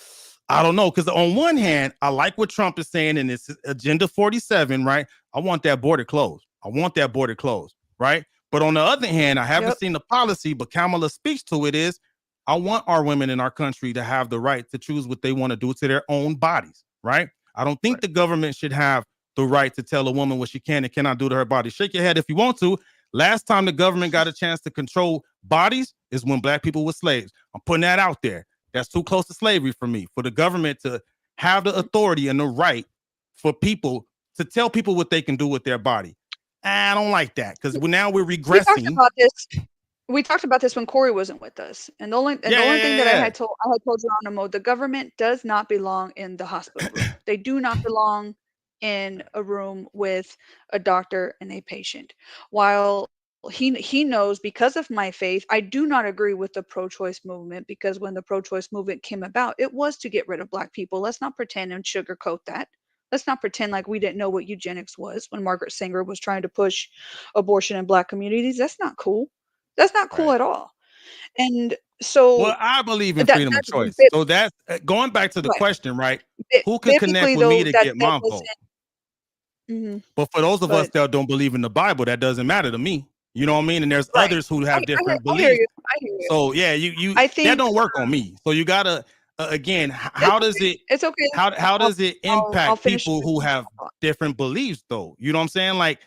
I don't know. Because on one hand, I like what Trump is saying in this Agenda 47, right? I want that border closed. I want that border closed, right? But on the other hand, I haven't seen the policy, but Kamala speaks to it is, I want our women in our country to have the right to choose what they want to do to their own bodies, right? I don't think the government should have the right to tell a woman what she can and cannot do to her body. Shake your head if you want to. Last time the government got a chance to control bodies is when black people were slaves. I'm putting that out there. That's too close to slavery for me. For the government to have the authority and the right for people to tell people what they can do with their body. I don't like that because now we're regressing. We talked about this when Corey wasn't with us, and the only thing that I had told Geronimo, the government does not belong in the hospital room. They do not belong in a room with a doctor and a patient. While he knows, because of my faith, I do not agree with the pro-choice movement, because when the pro-choice movement came about, it was to get rid of black people. Let's not pretend and sugarcoat that. Let's not pretend like we didn't know what eugenics was when Margaret Sanger was trying to push abortion in black communities. That's not cool. That's not cool at all. And so, well, I believe in freedom of choice. So that's going back to the question, right? Who can connect with me to get my vote? But for those of us that don't believe in the Bible, that doesn't matter to me. You know what I mean? And there's others who have different beliefs. I hear you. So yeah, I think that don't work on me. So you gotta again, how does it? It's okay. How does it impact people who have different beliefs, though? You know what I'm saying? Like,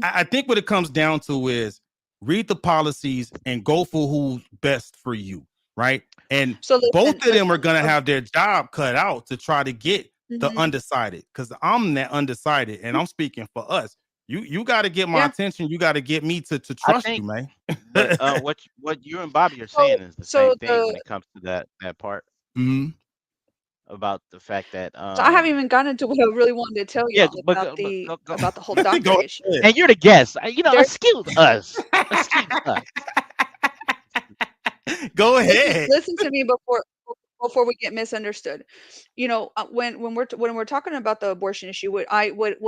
I think what it comes down to is read the policies and go for who's best for you, right? And both of them are gonna have their job cut out to try to get the undecided, because I'm that undecided, and I'm speaking for us. You got to get my attention. You got to get me to trust you, man. But what you and Bobby are saying is the same thing when it comes to that part about the fact that so I haven't even gotten into what I really wanted to tell you about the whole doctor issue. And you're the guest. Excuse us. Excuse us. Go ahead. Listen to me before we get misunderstood. When we're talking about the abortion issue, what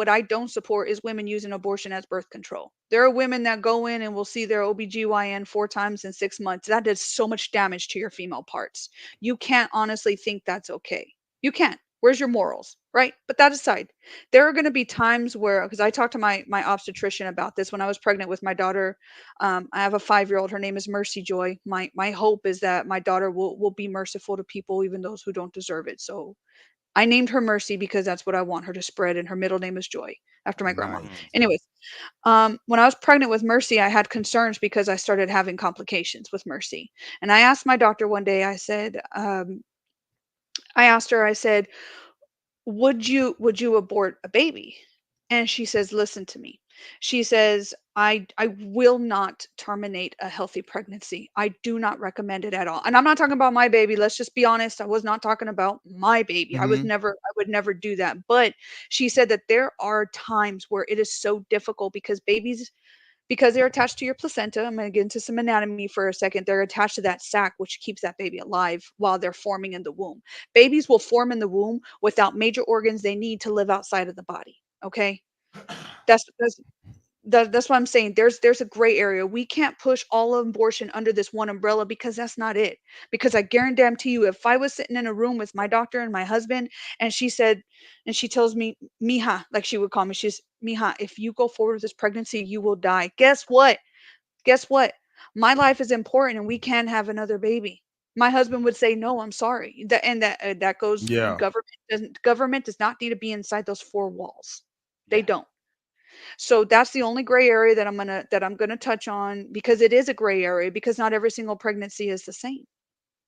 I don't support is women using abortion as birth control. There are women that go in and will see their OBGYN 4 times in 6 months. That does so much damage to your female parts. You can't honestly think that's okay. You can't. Where's your morals, right? But that aside, there are going to be times where, because I talked to my obstetrician about this when I was pregnant with my daughter. I have a 5-year-old. Her name is Mercy Joy. My hope is that my daughter will be merciful to people, even those who don't deserve it. So I named her Mercy because that's what I want her to spread, and her middle name is Joy, after my grandma. Anyways, when I was pregnant with Mercy, I had concerns because I started having complications with Mercy. And I asked my doctor one day, I asked her, I said, would you abort a baby? And she says, listen to me. She says, I will not terminate a healthy pregnancy. I do not recommend it at all. And I'm not talking about my baby. Let's just be honest. I was not talking about my baby. I would never do that. But she said that there are times where it is so difficult because they're attached to your placenta. I'm going to get into some anatomy for a second. They're attached to that sac, which keeps that baby alive while they're forming in the womb. Babies will form in the womb without major organs they need to live outside of the body. Okay. That's what I'm saying. There's a gray area. We can't push all of abortion under this one umbrella, because that's not it. Because I guarantee you, if I was sitting in a room with my doctor and my husband, and she tells me, Mija, like she would call me, she's, Mija, if you go forward with this pregnancy, you will die. Guess what? My life is important, and we can't have another baby. My husband would say, no, I'm sorry. That goes, government does not need to be inside those 4 walls. They don't. So that's the only gray area that I'm gonna touch on, because it is a gray area, because not every single pregnancy is the same.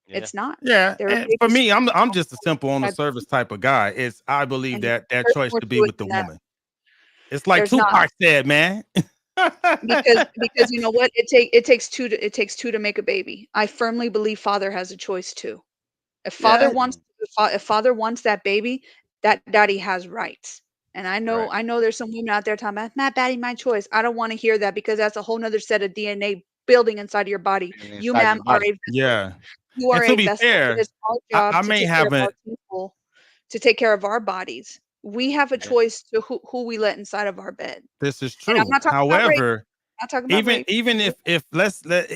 It's not. Yeah. And for me, I'm just a simple on the service type of guy. I believe that choice should be with the woman. It's like Tupac said, man. because you know what? It takes two to make a baby. I firmly believe father has a choice too. If father Yeah. wants if father wants that baby, that daddy has rights. And Right. I know there's some women out there talking about my body, my choice. I don't want to hear that because that's a whole nother set of DNA building inside of your body. And You, inside ma'am, your are body. a vessel. Yeah. You And are to a be vessel. It fair, is our job I to may take care of our haven't. people, to take care of our bodies. We have a Yeah. choice to who we let inside of our bed. This is And I'm true. not talking about rape. However, I'm not talking about even rape. even if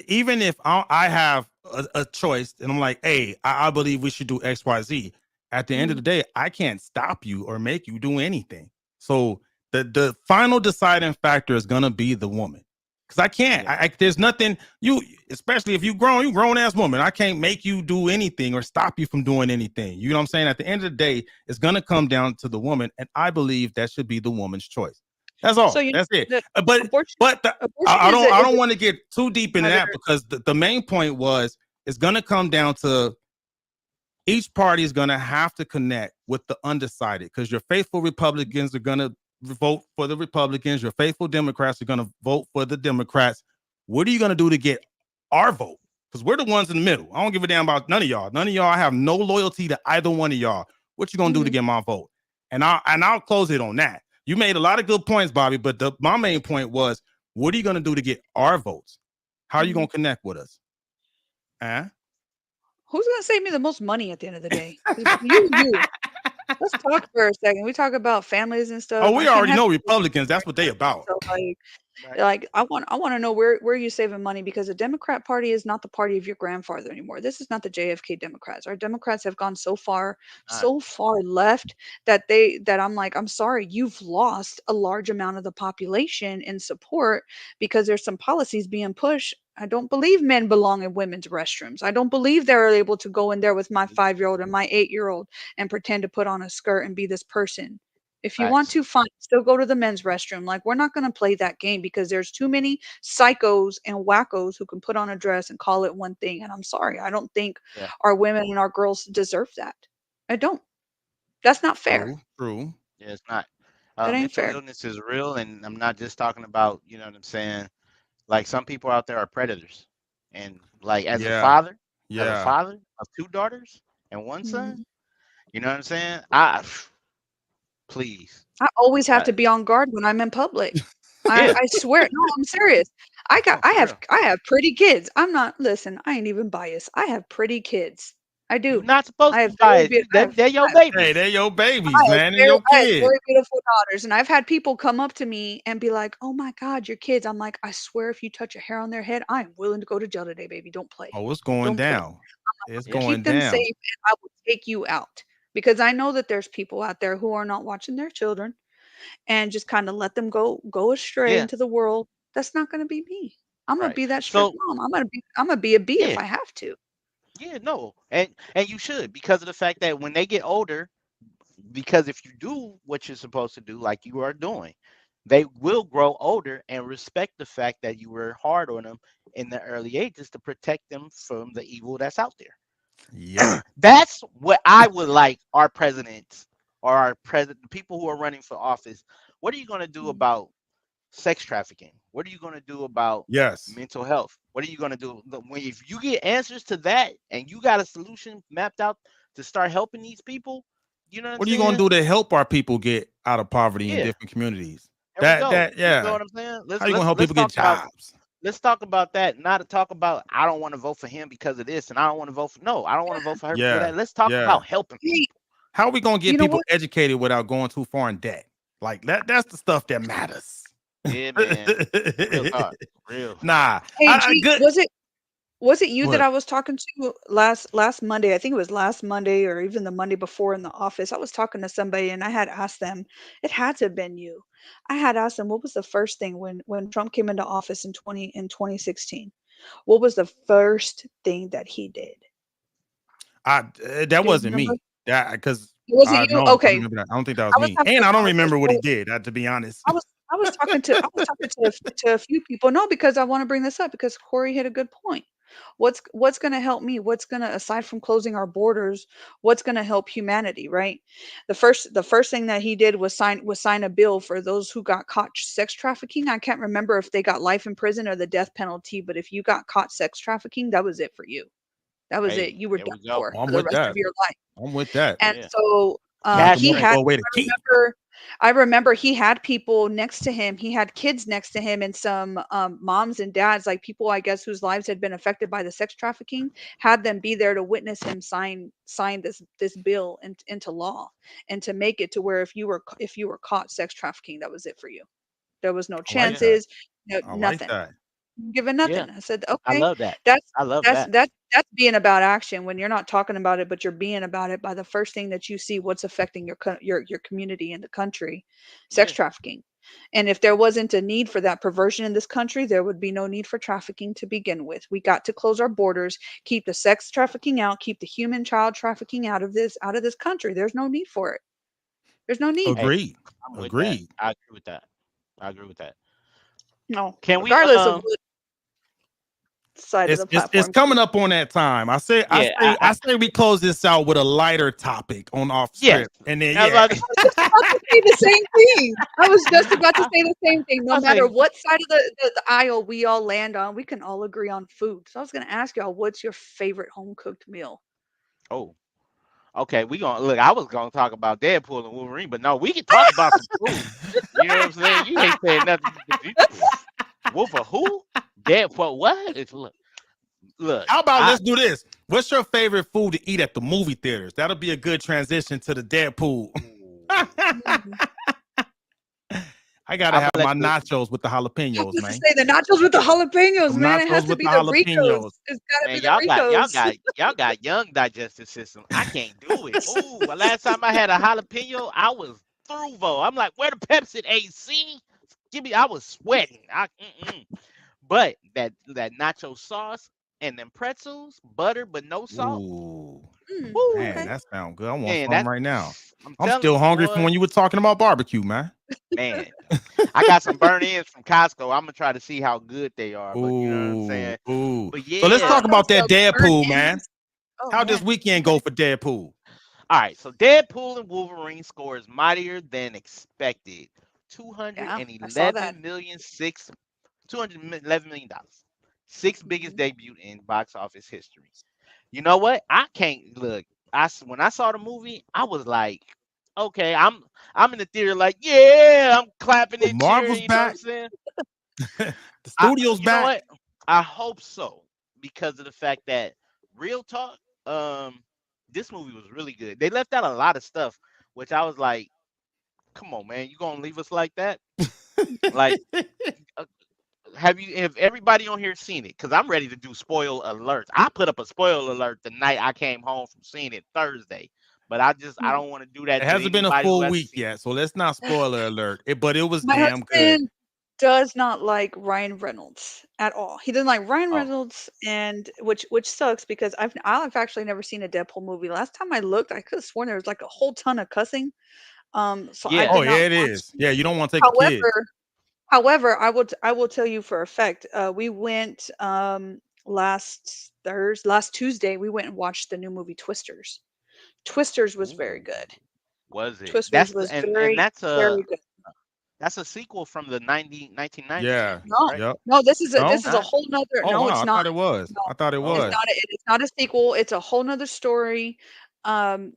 even if I have a choice and I'm like, hey, I believe we should do XYZ. At the end of Mhm. the day, I can't stop you or make you do anything. So the final deciding factor is gonna be the woman. Because I can't. Yeah. There's nothing you, especially if you grown ass woman. I can't make you do anything or stop you from doing anything. You know what I'm saying? At the end of the day, it's gonna come down to the woman, and I believe that should be the woman's choice. That's So all. you That's it. the But abortion but abortion I is don't a want to get too deep into matter. that because the main point was it's gonna come down to each party is gonna have to connect with the undecided because your faithful Republicans are gonna vote for the Republicans, your faithful Democrats are gonna vote for the Democrats. What are you gonna do to get our vote? Because we're the ones in the middle. I don't give a damn about none of y'all. None of y'all have no loyalty to either one of y'all. What you gonna do to Mhm. get my vote? And I'll close it on that. You made a lot of good points, Bobby, but my main point was, what are you gonna do to get our votes? How are you Mhm. gonna connect with us? Huh? Who's gonna save me the most money at the end of the day? 'Cause you. Let's talk for a second. We talk about families and Oh, stuff. I we can't already have know kids Republicans. That's what they anymore. about. So Right. I want to know where you saving money because the Democrat Party is not the party of your grandfather anymore. This is not the JFK Democrats. Our Democrats have gone Not. so far left that I'm like, I'm sorry, you've lost a large amount of the population in support because there's some policies being pushed. I don't believe men belong in women's restrooms. I don't believe they're able to go in there with my 5-year-old and my 8-year-old and pretend to put on a skirt and be this person. If you want Facts. to, fine, still go to the men's restroom. Like, we're not going to play that game because there's too many psychos and wackos who can put on a dress and call it one thing. And I'm sorry, I don't think Yeah. our women and our girls deserve that. I don't. That's not fair. True. Yeah. It's not. That ain't Mental fair. illness is real, and I'm not just talking about, you know what I'm saying. Like some people out there are predators, and like Yeah. as a Yeah. father of 2 daughters and one son, Mhm. you know what I'm saying. Please. I always have I, to be on guard when I'm in public. yeah. I swear, no, I'm serious. No, for real. I have pretty kids. I'm not listen, I ain't even biased. I have pretty kids. I You're do. not supposed I to have be very biased. beautiful. They're your Hey, babies. they're your babies, man, and your I have kids. very beautiful daughters, and I've had people come up to me and be like, "Oh my God, your kids." I'm like, "I swear, if you touch a hair on their head, I am willing to go to jail today, baby. Don't play. Oh, it's going Don't play. down. It's Yeah. Keep going them safe, down. and I will take you out." Because I know that there's people out there who are not watching their children and just kind of let them go astray Yeah. into the world. That's not going to be me. I'm gonna Right. be that strict So mom. I'm gonna be a B if yeah. I have to. Yeah. No. And you should, because of the fact that when they get older, because if you do what you're supposed to do, like you are doing, they will grow older and respect the fact that you were hard on them in the early ages to protect them from the evil that's out Yep. there. That's what I would like our presidents or our president, the people who are running for office. What are you going to do Mm. about sex trafficking? What are you going to do about Yes. mental health? What are you going to do if you get answers to that and you got a solution mapped out to start helping these people? You know what I'm What are you gonna saying? do to help our people get out of poverty in Yeah. different communities? There we go. You feel Yeah. what I'm saying? How you gonna help Let's people get talk about jobs? that. Not to talk about I don't want to vote for him because of this, and I don't want to vote for no, I don't want to vote for her because of Yeah. that. Let's talk Yeah. about helping Hey, people. How are we gonna you get know people what? educated without going too far in debt? Like that's the stuff that matters. Yeah, man. Real talk. Real. Nah, Hey, G, good. was it you that What? I was talking to last Monday? I think it was last Monday or even the Monday before in the office. I was talking to somebody and I had asked them, it had to have been you. I had asked them what was the first thing when Trump came into office in 2016. What was the first thing that he did? That Do you wasn't remember? me. That because Was it I you? no, I don't Okay. remember that. I don't think that was I was me, having and a I don't remember what he conversation. did. That to be honest. I was talking to a few people. No, because I want to bring this up because Corey hit a good point. What's going to help me? What's going to aside from closing our borders, what's going to help humanity, right? The first thing that he did was sign a bill for those who got caught sex trafficking. I can't remember if they got life in prison or the death penalty, but if you got caught sex trafficking, that was it for you. That was Hey, it. You were there done we go. for I'm the with rest that. of your life. I'm with that. And Yeah. so Cash he money had go away to keep. I remember he had people next to him. He had kids next to him and some moms and dads, like people I guess whose lives had been affected by the sex trafficking, had them be there to witness him sign this bill into law and to make it to where if you were caught sex trafficking, that was it for you. There was no I like that. chances, no I like nothing. that. Given Yeah. nothing. I said, I okay, love that. that's I love that's that. that's being about action when you're not talking about it, but you're being about it by the first thing that you see what's affecting your community and the country, sex Yeah. trafficking. And if there wasn't a need for that perversion in this country, there would be no need for trafficking to begin with. We got to close our borders, keep the sex trafficking out, keep the human child trafficking out of this country. There's no need for it. There's no need. Hey, Agreed. I'm with that. Agreed. I agree with that. I agree with that. No, Can we regardless of what side of the It's platform. coming up on that time. I say Yeah, I say we close this out with a lighter topic on off Yes. script, and then I was yeah, about to- I was just about to say the same thing. I was just about to say the same thing. No I matter say- what side of the aisle we all land on, we can all agree on food. So I was going to ask y'all, what's your favorite home cooked meal? Oh, okay. We gonna look. I was gonna talk about Deadpool and Wolverine, but no, we can talk about some food. You know what I'm saying? You ain't saying nothing. Wolf of who? Deadpool? What? It's look. how about I- let's do this? What's your favorite food to eat at the movie theaters? That'll be a good transition to the Deadpool. I gotta I'ma have let my you- nachos with the I jalapenos, was man. to say the nachos with the jalapenos, Some man. It has nachos to with be the the Ricos. jalapenos. It's got to Man, be the Ricos. y'all got young digestive system. I can't do it. Ooh, well, last time I had a jalapeno, I was through. I'm like, where the Pepsi AC? Give me. I was sweating. But that nacho sauce and them pretzels, butter but no salt. Ooh, Woo, man, Okay. that sounds good. I want man, some that right now. I'm I'm telling still you, hungry boy, from when you were talking about barbecue, man. man. I got some burnt ends from Costco. I'm gonna try to see how good they are. But you know what I'm saying. Ooh. But So let's yeah. talk about that Some burnt Deadpool, man. ends. Oh, How this man. weekend go for Deadpool? All right, so Deadpool and Wolverine scores mightier than expected. Yeah, I saw that. $211 million. Sixth biggest debut in box office history. You know what? I can't look. When I saw the movie, I was like, okay, I'm in the theater like, yeah, I'm clapping and Marvel's cheering. You know what I'm back. saying? The studio's You know back. what? I hope so because of the fact that real talk, this movie was really good. They left out a lot of stuff, which I was like, come on, man, you gonna leave us like that? Like, have everybody on here seen it? Because I'm ready to do spoil alerts. I put up a spoil alert the night I came home from seeing it Thursday, but I don't want to do that. It to hasn't been a anybody who full hasn't week seen it. yet, so let's not spoiler alert. But it was My damn good. husband does not like Ryan Reynolds at all. He doesn't like Ryan Oh. Reynolds, and which sucks because I've actually never seen a Deadpool movie. Last time I looked, I could have sworn there was like a whole ton of cussing. So I Yeah. did Oh not yeah, it watch is. it. Yeah, you don't want to take the kids. However, I will tell you for a fact. We went last Tuesday. We went and watched the new movie Twisters. Twisters was very Ooh, good. was it? Twisters was And very that's very good. a sequel from the 1990s Yeah. movie, No, right? Yep. no, this is a No? Not? whole nother. Oh No, wow, it's I not. thought it was. No, I thought it Oh, it's was. okay. not. It's not a sequel. It's a whole nother story. Um,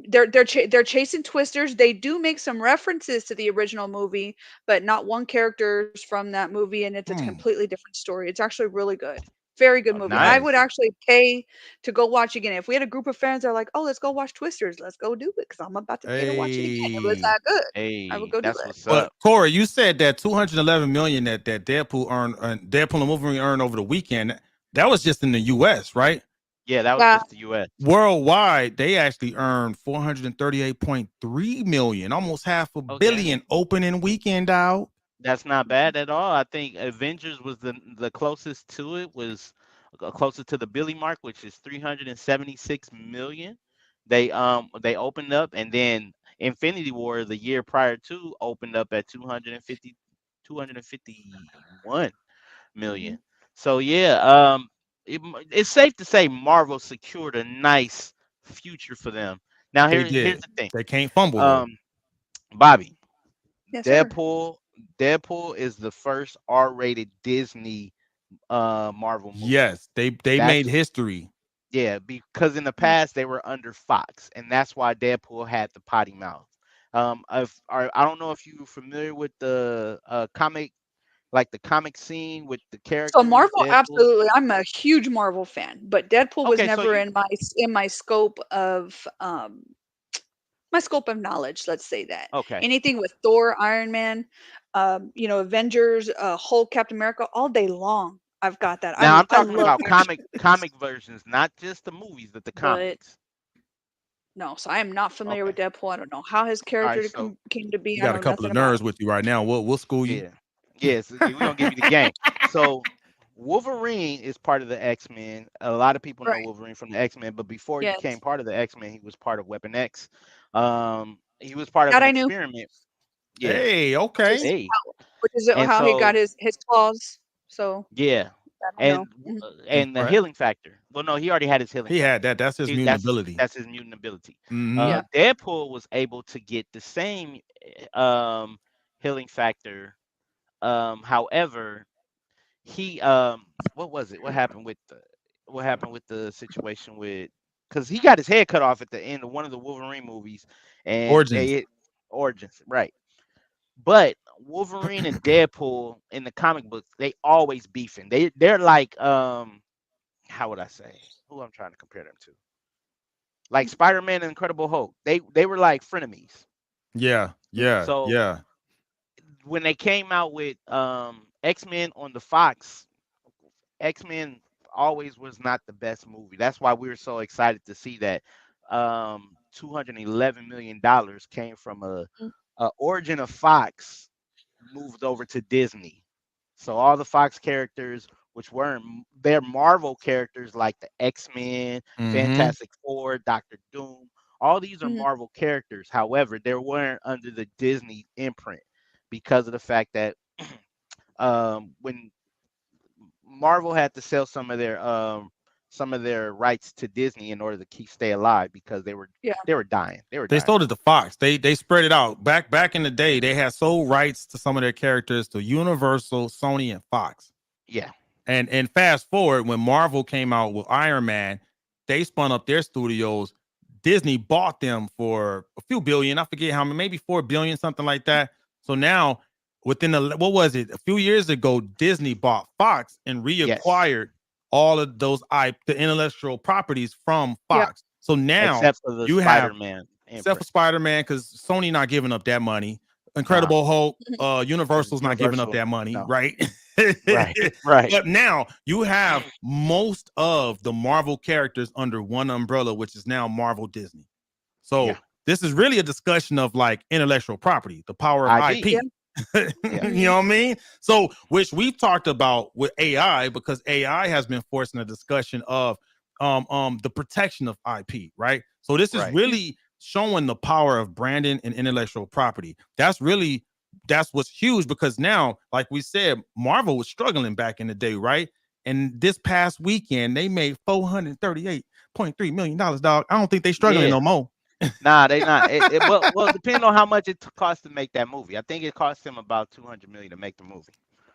they're chasing Twisters. They do make some references to the original movie, but not one character's from that movie, and it's a Hmm. completely different story. It's actually really good. Very good Oh, movie. I nice. would actually pay to go watch again. If we had a group of friends that are like, "Oh, let's go watch Twisters. Let's go do it," because I'm about to pay to watch it again. It was Hey. that good. I Hey, would go do that's it. what's But up. Corey, you said that 211 million that Deadpool earned, Deadpool and Wolverine earned over the weekend. That was just in the U.S., right? Yeah, that was Yeah. just the U.S. Worldwide, they actually earned 438.3 million, almost half a Okay. billion opening weekend out. That's not bad at all. I think Avengers was the closest to it, was closer to the Billy mark, which is 376 million. They opened up, and then Infinity War the year prior to opened up at 251 million. So yeah, it's safe to say Marvel secured a nice future for them. Now They here's did. the thing. They can't fumble though. Bobby, Yes, sir. Deadpool is the first R-rated Disney Marvel movie. Yes, they That's made history. yeah, because in the past they were under Fox, and that's why Deadpool had the potty mouth. I don't know if you're familiar with the comic, like the comic scene with the So characters, Marvel, Deadpool. absolutely. I'm a huge Marvel fan, but Deadpool was Okay, so never you in my scope of knowledge. Let's say that okay. anything with Thor, Iron Man, Avengers, Hulk, Captain America, all day long. I've got that. Now I'm I talking love about action movies, comic versions, not just the movies, but the but comics. no. So I am not familiar with Okay. Deadpool. I don't know how his All right, character so came to be. You I got a know couple nothing of about nerds him. with you right now. We'll school you. yeah. Yes, we're gonna give you the game. So Wolverine is part of the X-Men. A lot of people know Right. Wolverine from the X-Men, but before he Yes. became part of the X-Men, he was part of Weapon X. He was part of That an I knew. experiment. Yeah. Hey, Which okay. is Hey. And how he got so his claws. So yeah. that I know. And Mhm. and the Right. healing factor. Well, no, he already had his healing He had factor. that. That's his mutant ability. That's his mutant ability. Hmm. Yeah. Deadpool was able to get the same healing factor. However, he what was it? What happened with the situation with, because he got his head cut off at the end of one of the Wolverine movies, and Origins. Origins, right? But Wolverine and Deadpool in the comic books, they always beefing. They're like how would I say, who I'm trying to compare them to? Like Spider-Man and Incredible Hulk. They were like frenemies. Yeah, yeah, So yeah. when they came out with X-Men on the Fox, X-Men always was not the best movie. That's why we were so excited to see that $211 million came from a origin of Fox moved over to Disney. So all the Fox characters, which weren't they're Marvel characters like the X-Men, Mm-hmm. Fantastic Four, Doctor Doom, all these are Mhm. Marvel characters. However, they weren't under the Disney imprint because of the fact that when Marvel had to sell some of their rights to Disney in order to stay alive because Yeah. they were dying. They were They dying. sold it to Fox. They spread it out. Back in the day, they had sold rights to some of their characters to Universal, Sony, and Fox. Yeah. And fast forward, when Marvel came out with Iron Man, they spun up their studios. Disney bought them for a few billion. I forget how many, maybe 4 billion, something like that. So now, within what was it? A few years ago, Disney bought Fox and Yes. reacquired all of those the intellectual properties from Yeah. Fox. So now Except for the you have, Spider-Man except for imprint. Spider-Man, because Sony not giving up that money. Nah. Incredible Hulk, Universal's not giving up Universal, that money, no. right? Right. Right. But now you have most of the Marvel characters under one umbrella, which is now Marvel Disney. So Yeah. this is really a discussion of like intellectual property, the power of IP. IP. Yeah. You know what I mean? So, which we've talked about with AI, because AI has been forcing a discussion of the protection of IP, right? So this is Right. really showing the power of branding and intellectual property. That's what's huge, because now, like we said, Marvel was struggling back in the day, right? And this past weekend, they made $438.3 million, dog. I don't think they struggling Yeah. no more. Nah, they not. Well, depending on how much it cost to make that movie. I think it cost them about $200 million to make the movie.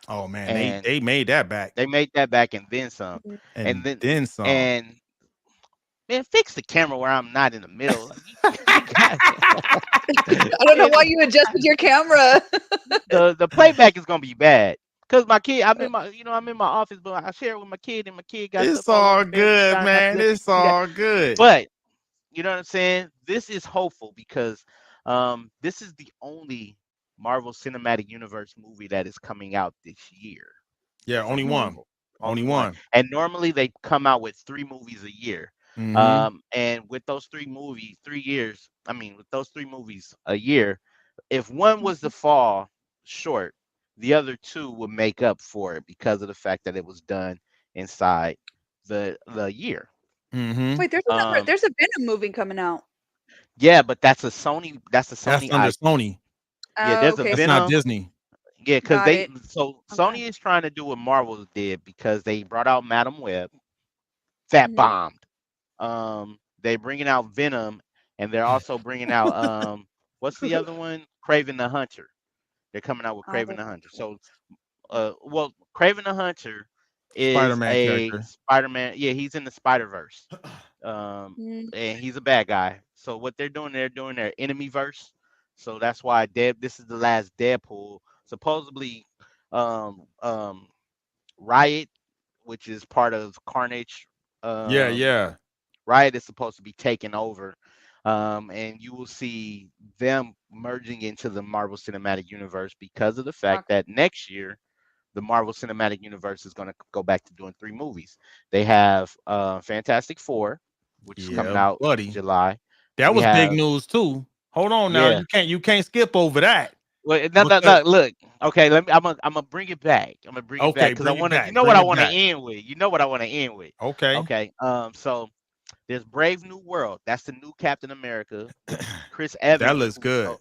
Oh man, And they made that back. they made that back and then some. Mhm. And then then some. And man, fix the camera where I'm not in the middle. I don't know why you adjusted your camera. The playback is gonna be bad. Cause my kid, I'm in my office, but I share it with my kid, and my kid got It's stuff all all over the good, damn man. thing. I It's all good. But you know what I'm saying? This is hopeful because this is the only Marvel Cinematic Universe movie that is coming out this year. Yeah, only one. Marvel. Only one. And normally they come out with 3 movies a year. Mhm. And with those 3 movies a year, if one was to fall short, the other 2 would make up for it because of the fact that it was done inside the year. Mhm. Wait, there's a Venom movie coming out. Yeah, but that's a Sony. That's a That's Sony under IP. Sony. Yeah, there's Okay. a That's not Venom. Disney. Yeah, because Got it. Sony Okay. is trying to do what Marvel did because they brought out Madam Web, that Mhm. bombed. They bringing out Venom, and they're also bringing out what's the other one? Kraven the Hunter. They're coming out with I Kraven the Hunter. So, well, Kraven the Hunter is Spider-Man a character. Spider-Man. Yeah, he's in the Spider-Verse. Mm. And he's a bad guy. So what they're doing their enemy verse. So that's why this is the last Deadpool. Supposedly, um, um, Riot, which is part of Carnage, Yeah, um, yeah. Riot is supposed to be taking over. And you will see them merging into the Marvel Cinematic Universe because of the fact Okay. that next year the Marvel Cinematic Universe is going to go back to doing 3 movies. They have Fantastic Four, which is coming Yeah, out buddy. July. That We was big have news too. Hold on now. yeah. You can't skip over that. Well, no, Because look. Okay, I'm gonna bring it back. I'm gonna bring it back okay, because I bring it want to. You back. know what Bring I it want to back. end with. You know what I want to end with. Okay. Okay. So there's Brave New World. That's the new Captain America. Chris Evans. That looks good.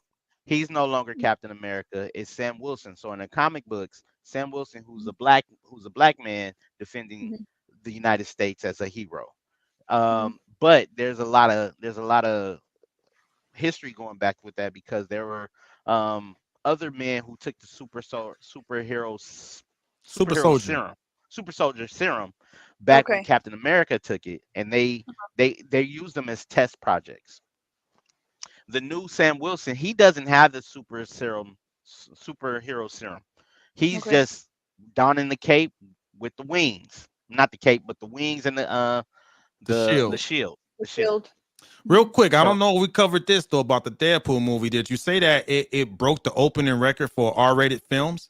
He's no longer Captain America. It's Sam Wilson. So in the comic books, Sam Wilson, who's a black man defending the United States as a hero. But there's a lot of history going back with that because there were other men who took the super soldier serum back when Okay. Captain America took it, and they used them as test projects. The new Sam Wilson, he doesn't have the superhero serum. He's Okay. just donning the cape with the wings, not the cape, but the wings and the shield. The shield. Real quick, I So- don't know if we covered this though about the Deadpool movie. Did you say that it broke the opening record for R-rated films?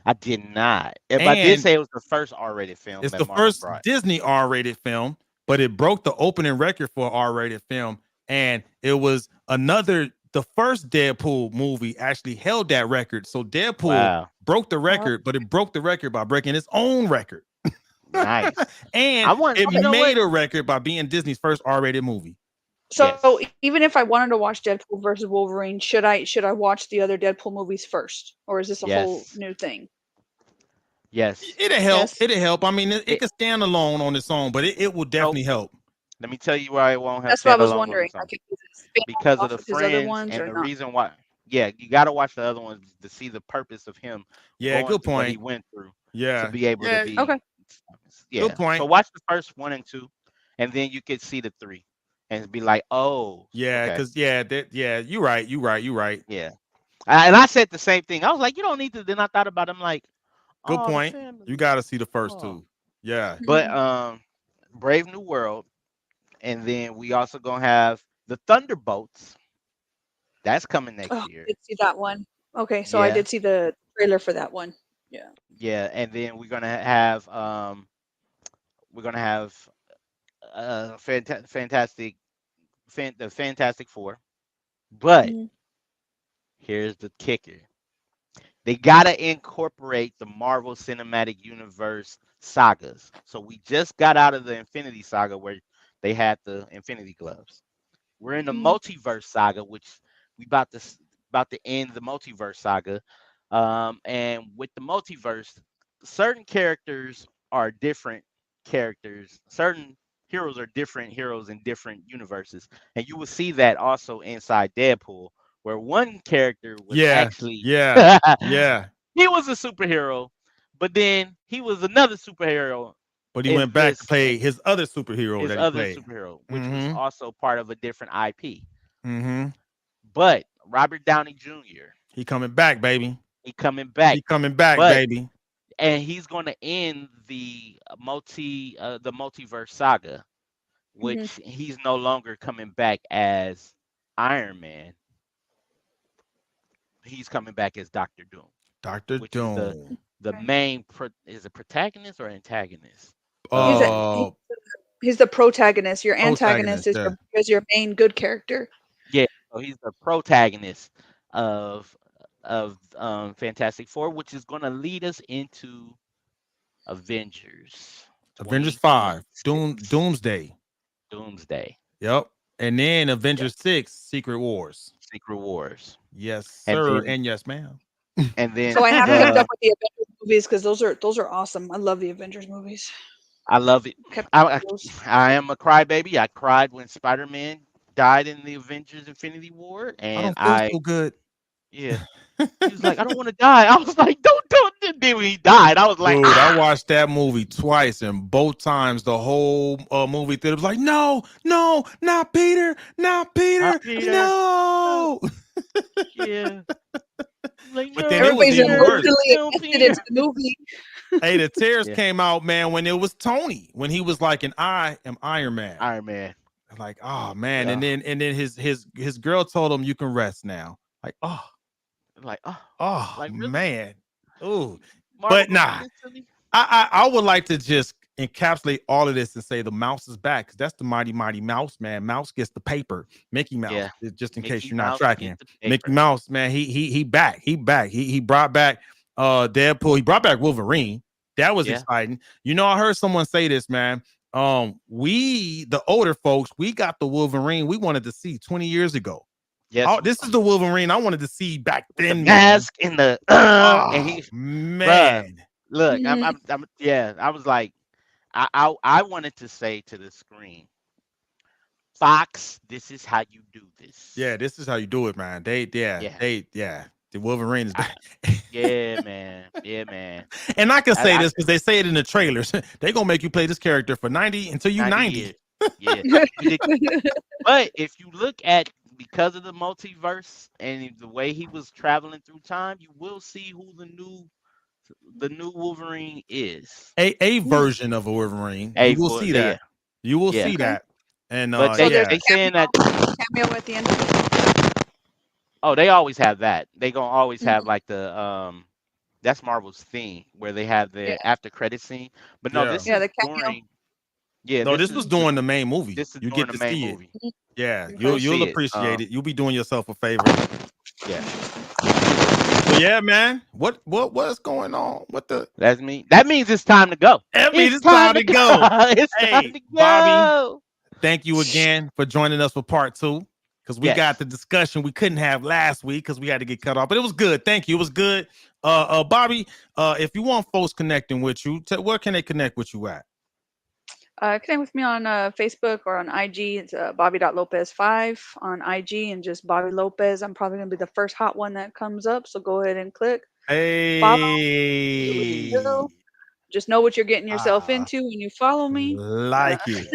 I did not. If I did And say it was the first R-rated film, it's that the Marvel first brought. Disney R-rated film, but it broke the opening record for an R-rated film, and it was the first Deadpool movie actually held that record. So Deadpool Wow, broke the record, but it broke the record by breaking its own record. nice. And I want- it you know made what? a record by being Disney's first R-rated movie. So Yes. even if I wanted to watch Deadpool versus Wolverine, should I watch the other Deadpool movies first, or is this a whole Yes. new thing? Yes. It'll help. Yes. It'll help. I mean, it It- could stand alone on its own, but it will definitely help. Let me tell you why it won't have. That's what I was standalone on wondering. its own. Like, is it spin Because off of the his other friends ones and or the not? reason why. Yeah, you got to watch the other ones to see the purpose of him. Yeah, going good through what he point. went through Yeah. to be able Yeah, to be. okay. Yeah. Good point. So watch the first 1 and 2, and then you could see the 3, and be like, oh, Yeah, okay. because you're right. Yeah. And I said the same thing. I was like, you don't need to. Then I thought about it. I'm like, Good oh, the point. family. You got to see the first Oh. two. Yeah. But Brave New World, and then we also gonna have the Thunderbolts. That's coming next Oh, I year. did see that one. Okay, so I Yeah. did see the trailer for that one. Yeah. Yeah, and then we're gonna have the Fantastic Four. But Mhm. here's the kicker. They gotta incorporate the Marvel Cinematic Universe sagas. So we just got out of the Infinity Saga where they had the Infinity Gloves. We're in the Mhm. Multiverse Saga, which we about to end the Multiverse Saga. And with the multiverse, certain characters are different characters. Certain heroes are different heroes in different universes, and you will see that also inside Deadpool, where one character was actually Yeah. Yeah. he was a superhero, but then he was another superhero, But he in went back to this- play his other superhero his that he other played. superhero, which Mhm. was also part of a different IP. Mm-hmm. But Robert Downey Jr. He coming back, baby. he coming back, He coming back, But- baby. and he's going to end the multiverse saga, which he's no longer coming back as Iron Man. He's coming back as Doctor Doom. Dr. Which is Doom. The main is it protagonist or antagonist? He's the protagonist. Your antagonist Protagonist, is your main good character. So he's the protagonist of Fantastic Four, which is going to lead us into Avengers. Avengers 5. 2026. Doomsday. Doomsday. Yep. And then Avengers 6, Secret Wars. Secret Wars. Yes, And sir. then- And yes, ma'am. And then So I have the- kept up with the Avengers movies because those are awesome. I love the Avengers movies. I love it. Kept I those. am a crybaby. I cried when Spider-Man died in the Avengers Infinity War, I and don't feel so good. yeah. He was like, I don't want to die. I was like, don't. And then when he died, I was like, Dude, I watched that movie twice, and both times the whole movie theater was like, no, not Peter, Not Peter. no. Yeah. Like, But then it was Everybody's even worse. emotionally invested into the movie. Hey, the tears Yeah. came out, man, when it was Tony, when he was like, "And I am Iron Man." Iron Man. Like, oh man, Yeah. and then his girl told him, "You can rest now." Like, Like, oh really? man, ooh. Marvel But nah. did this to me? I would like to just encapsulate all of this and say the mouse is back, because that's the mighty Mouse, man. Mouse gets the paper. Mickey Mouse, Yeah. just in Mickey case you're not Mouse tracking. gets the Mickey paper. Mouse, man, he back. He brought back Deadpool. He brought back Wolverine. That was Yeah. exciting. You know, I heard someone say this, man. We the older folks, we got the Wolverine we wanted to see 20 years ago. Yes. Oh, this is the Wolverine I wanted to see back the then. man. mask and the Oh, and he man. look. Mhm. I'm yeah. I was like, I wanted to say to the screen, Fox, this is how you do this. Yeah, this is how you do it, man. Yeah. The Wolverine is back. Yeah, man. Yeah, man. And I can say I- this because they say it in the trailers. They gonna make you play this character for 90 until you 90. years. Yeah. But if you look at, because of the multiverse and the way he was traveling through time, you will see who the new Wolverine is. A version of a Wolverine. A You will for- see yeah. that. You will Yeah. see that. And But So they, there's yeah. they saying that cameo at the end of it. they always have that. They gonna always have Mhm. like the that's Marvel's theme where they have the Yeah. after credit scene. But no, Yeah. this Yeah, is the cameo. during. Yeah, No, this was during the main movie. This is You during get the to main see movie. it. Yeah, You'll you'll see it. appreciate it. You'll be doing yourself a favor. Yeah, So yeah, man. What's going on? What the that's me. That means it's time to go. that means it's time to go. It's Hey, time to go. Bobby. Thank you again for joining us for part 2. Because we Yes. got the discussion we couldn't have last week because we had to get cut off. But it was good. Thank you. It was good. Bobby, if you want folks connecting with you, where can they connect with you at? Connect with me on Facebook or on IG. It's Bobby.Lopez5 on IG, and just Bobby Lopez. I'm probably gonna be the first hot one that comes up, so go ahead and click. Hey, Just know what you're getting yourself Ah. into when you follow me. like it.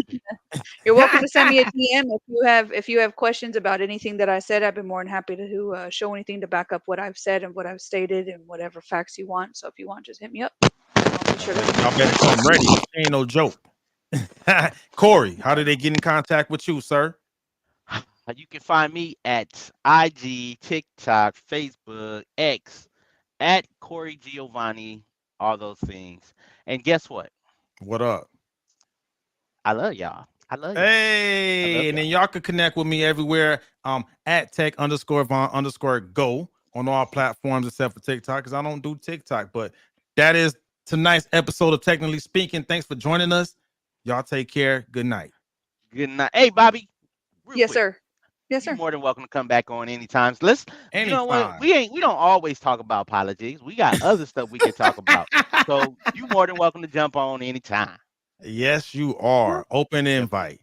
You're welcome to send me a DM if you have questions about anything that I said. I've been more than happy to show anything to back up what I've said and what I've stated and whatever facts you want. So if you want, just hit me up. I'll be sure to. Y'all better come ready. She ain't no joke. Corey, how do they get in contact with you, sir? You can find me at IG, TikTok, Facebook, X, at Corey Giovanni, all those things. And guess what? What up? I love y'all. I love y'all. Hey, and then y'all can connect with me everywhere. At tech_Von_go on all platforms except for TikTok, because I don't do TikTok. But that is tonight's episode of Technically Speaking. Thanks for joining us. Y'all take care. Good night. Good night. Hey, Bobby. real Yes, quick, sir. Yes, You're sir. more than welcome to come back on anytime. You know what? Anytime. We don't always talk about politics. We got other stuff we can talk about. So you more than welcome to jump on anytime. Yes, you are. Open invite.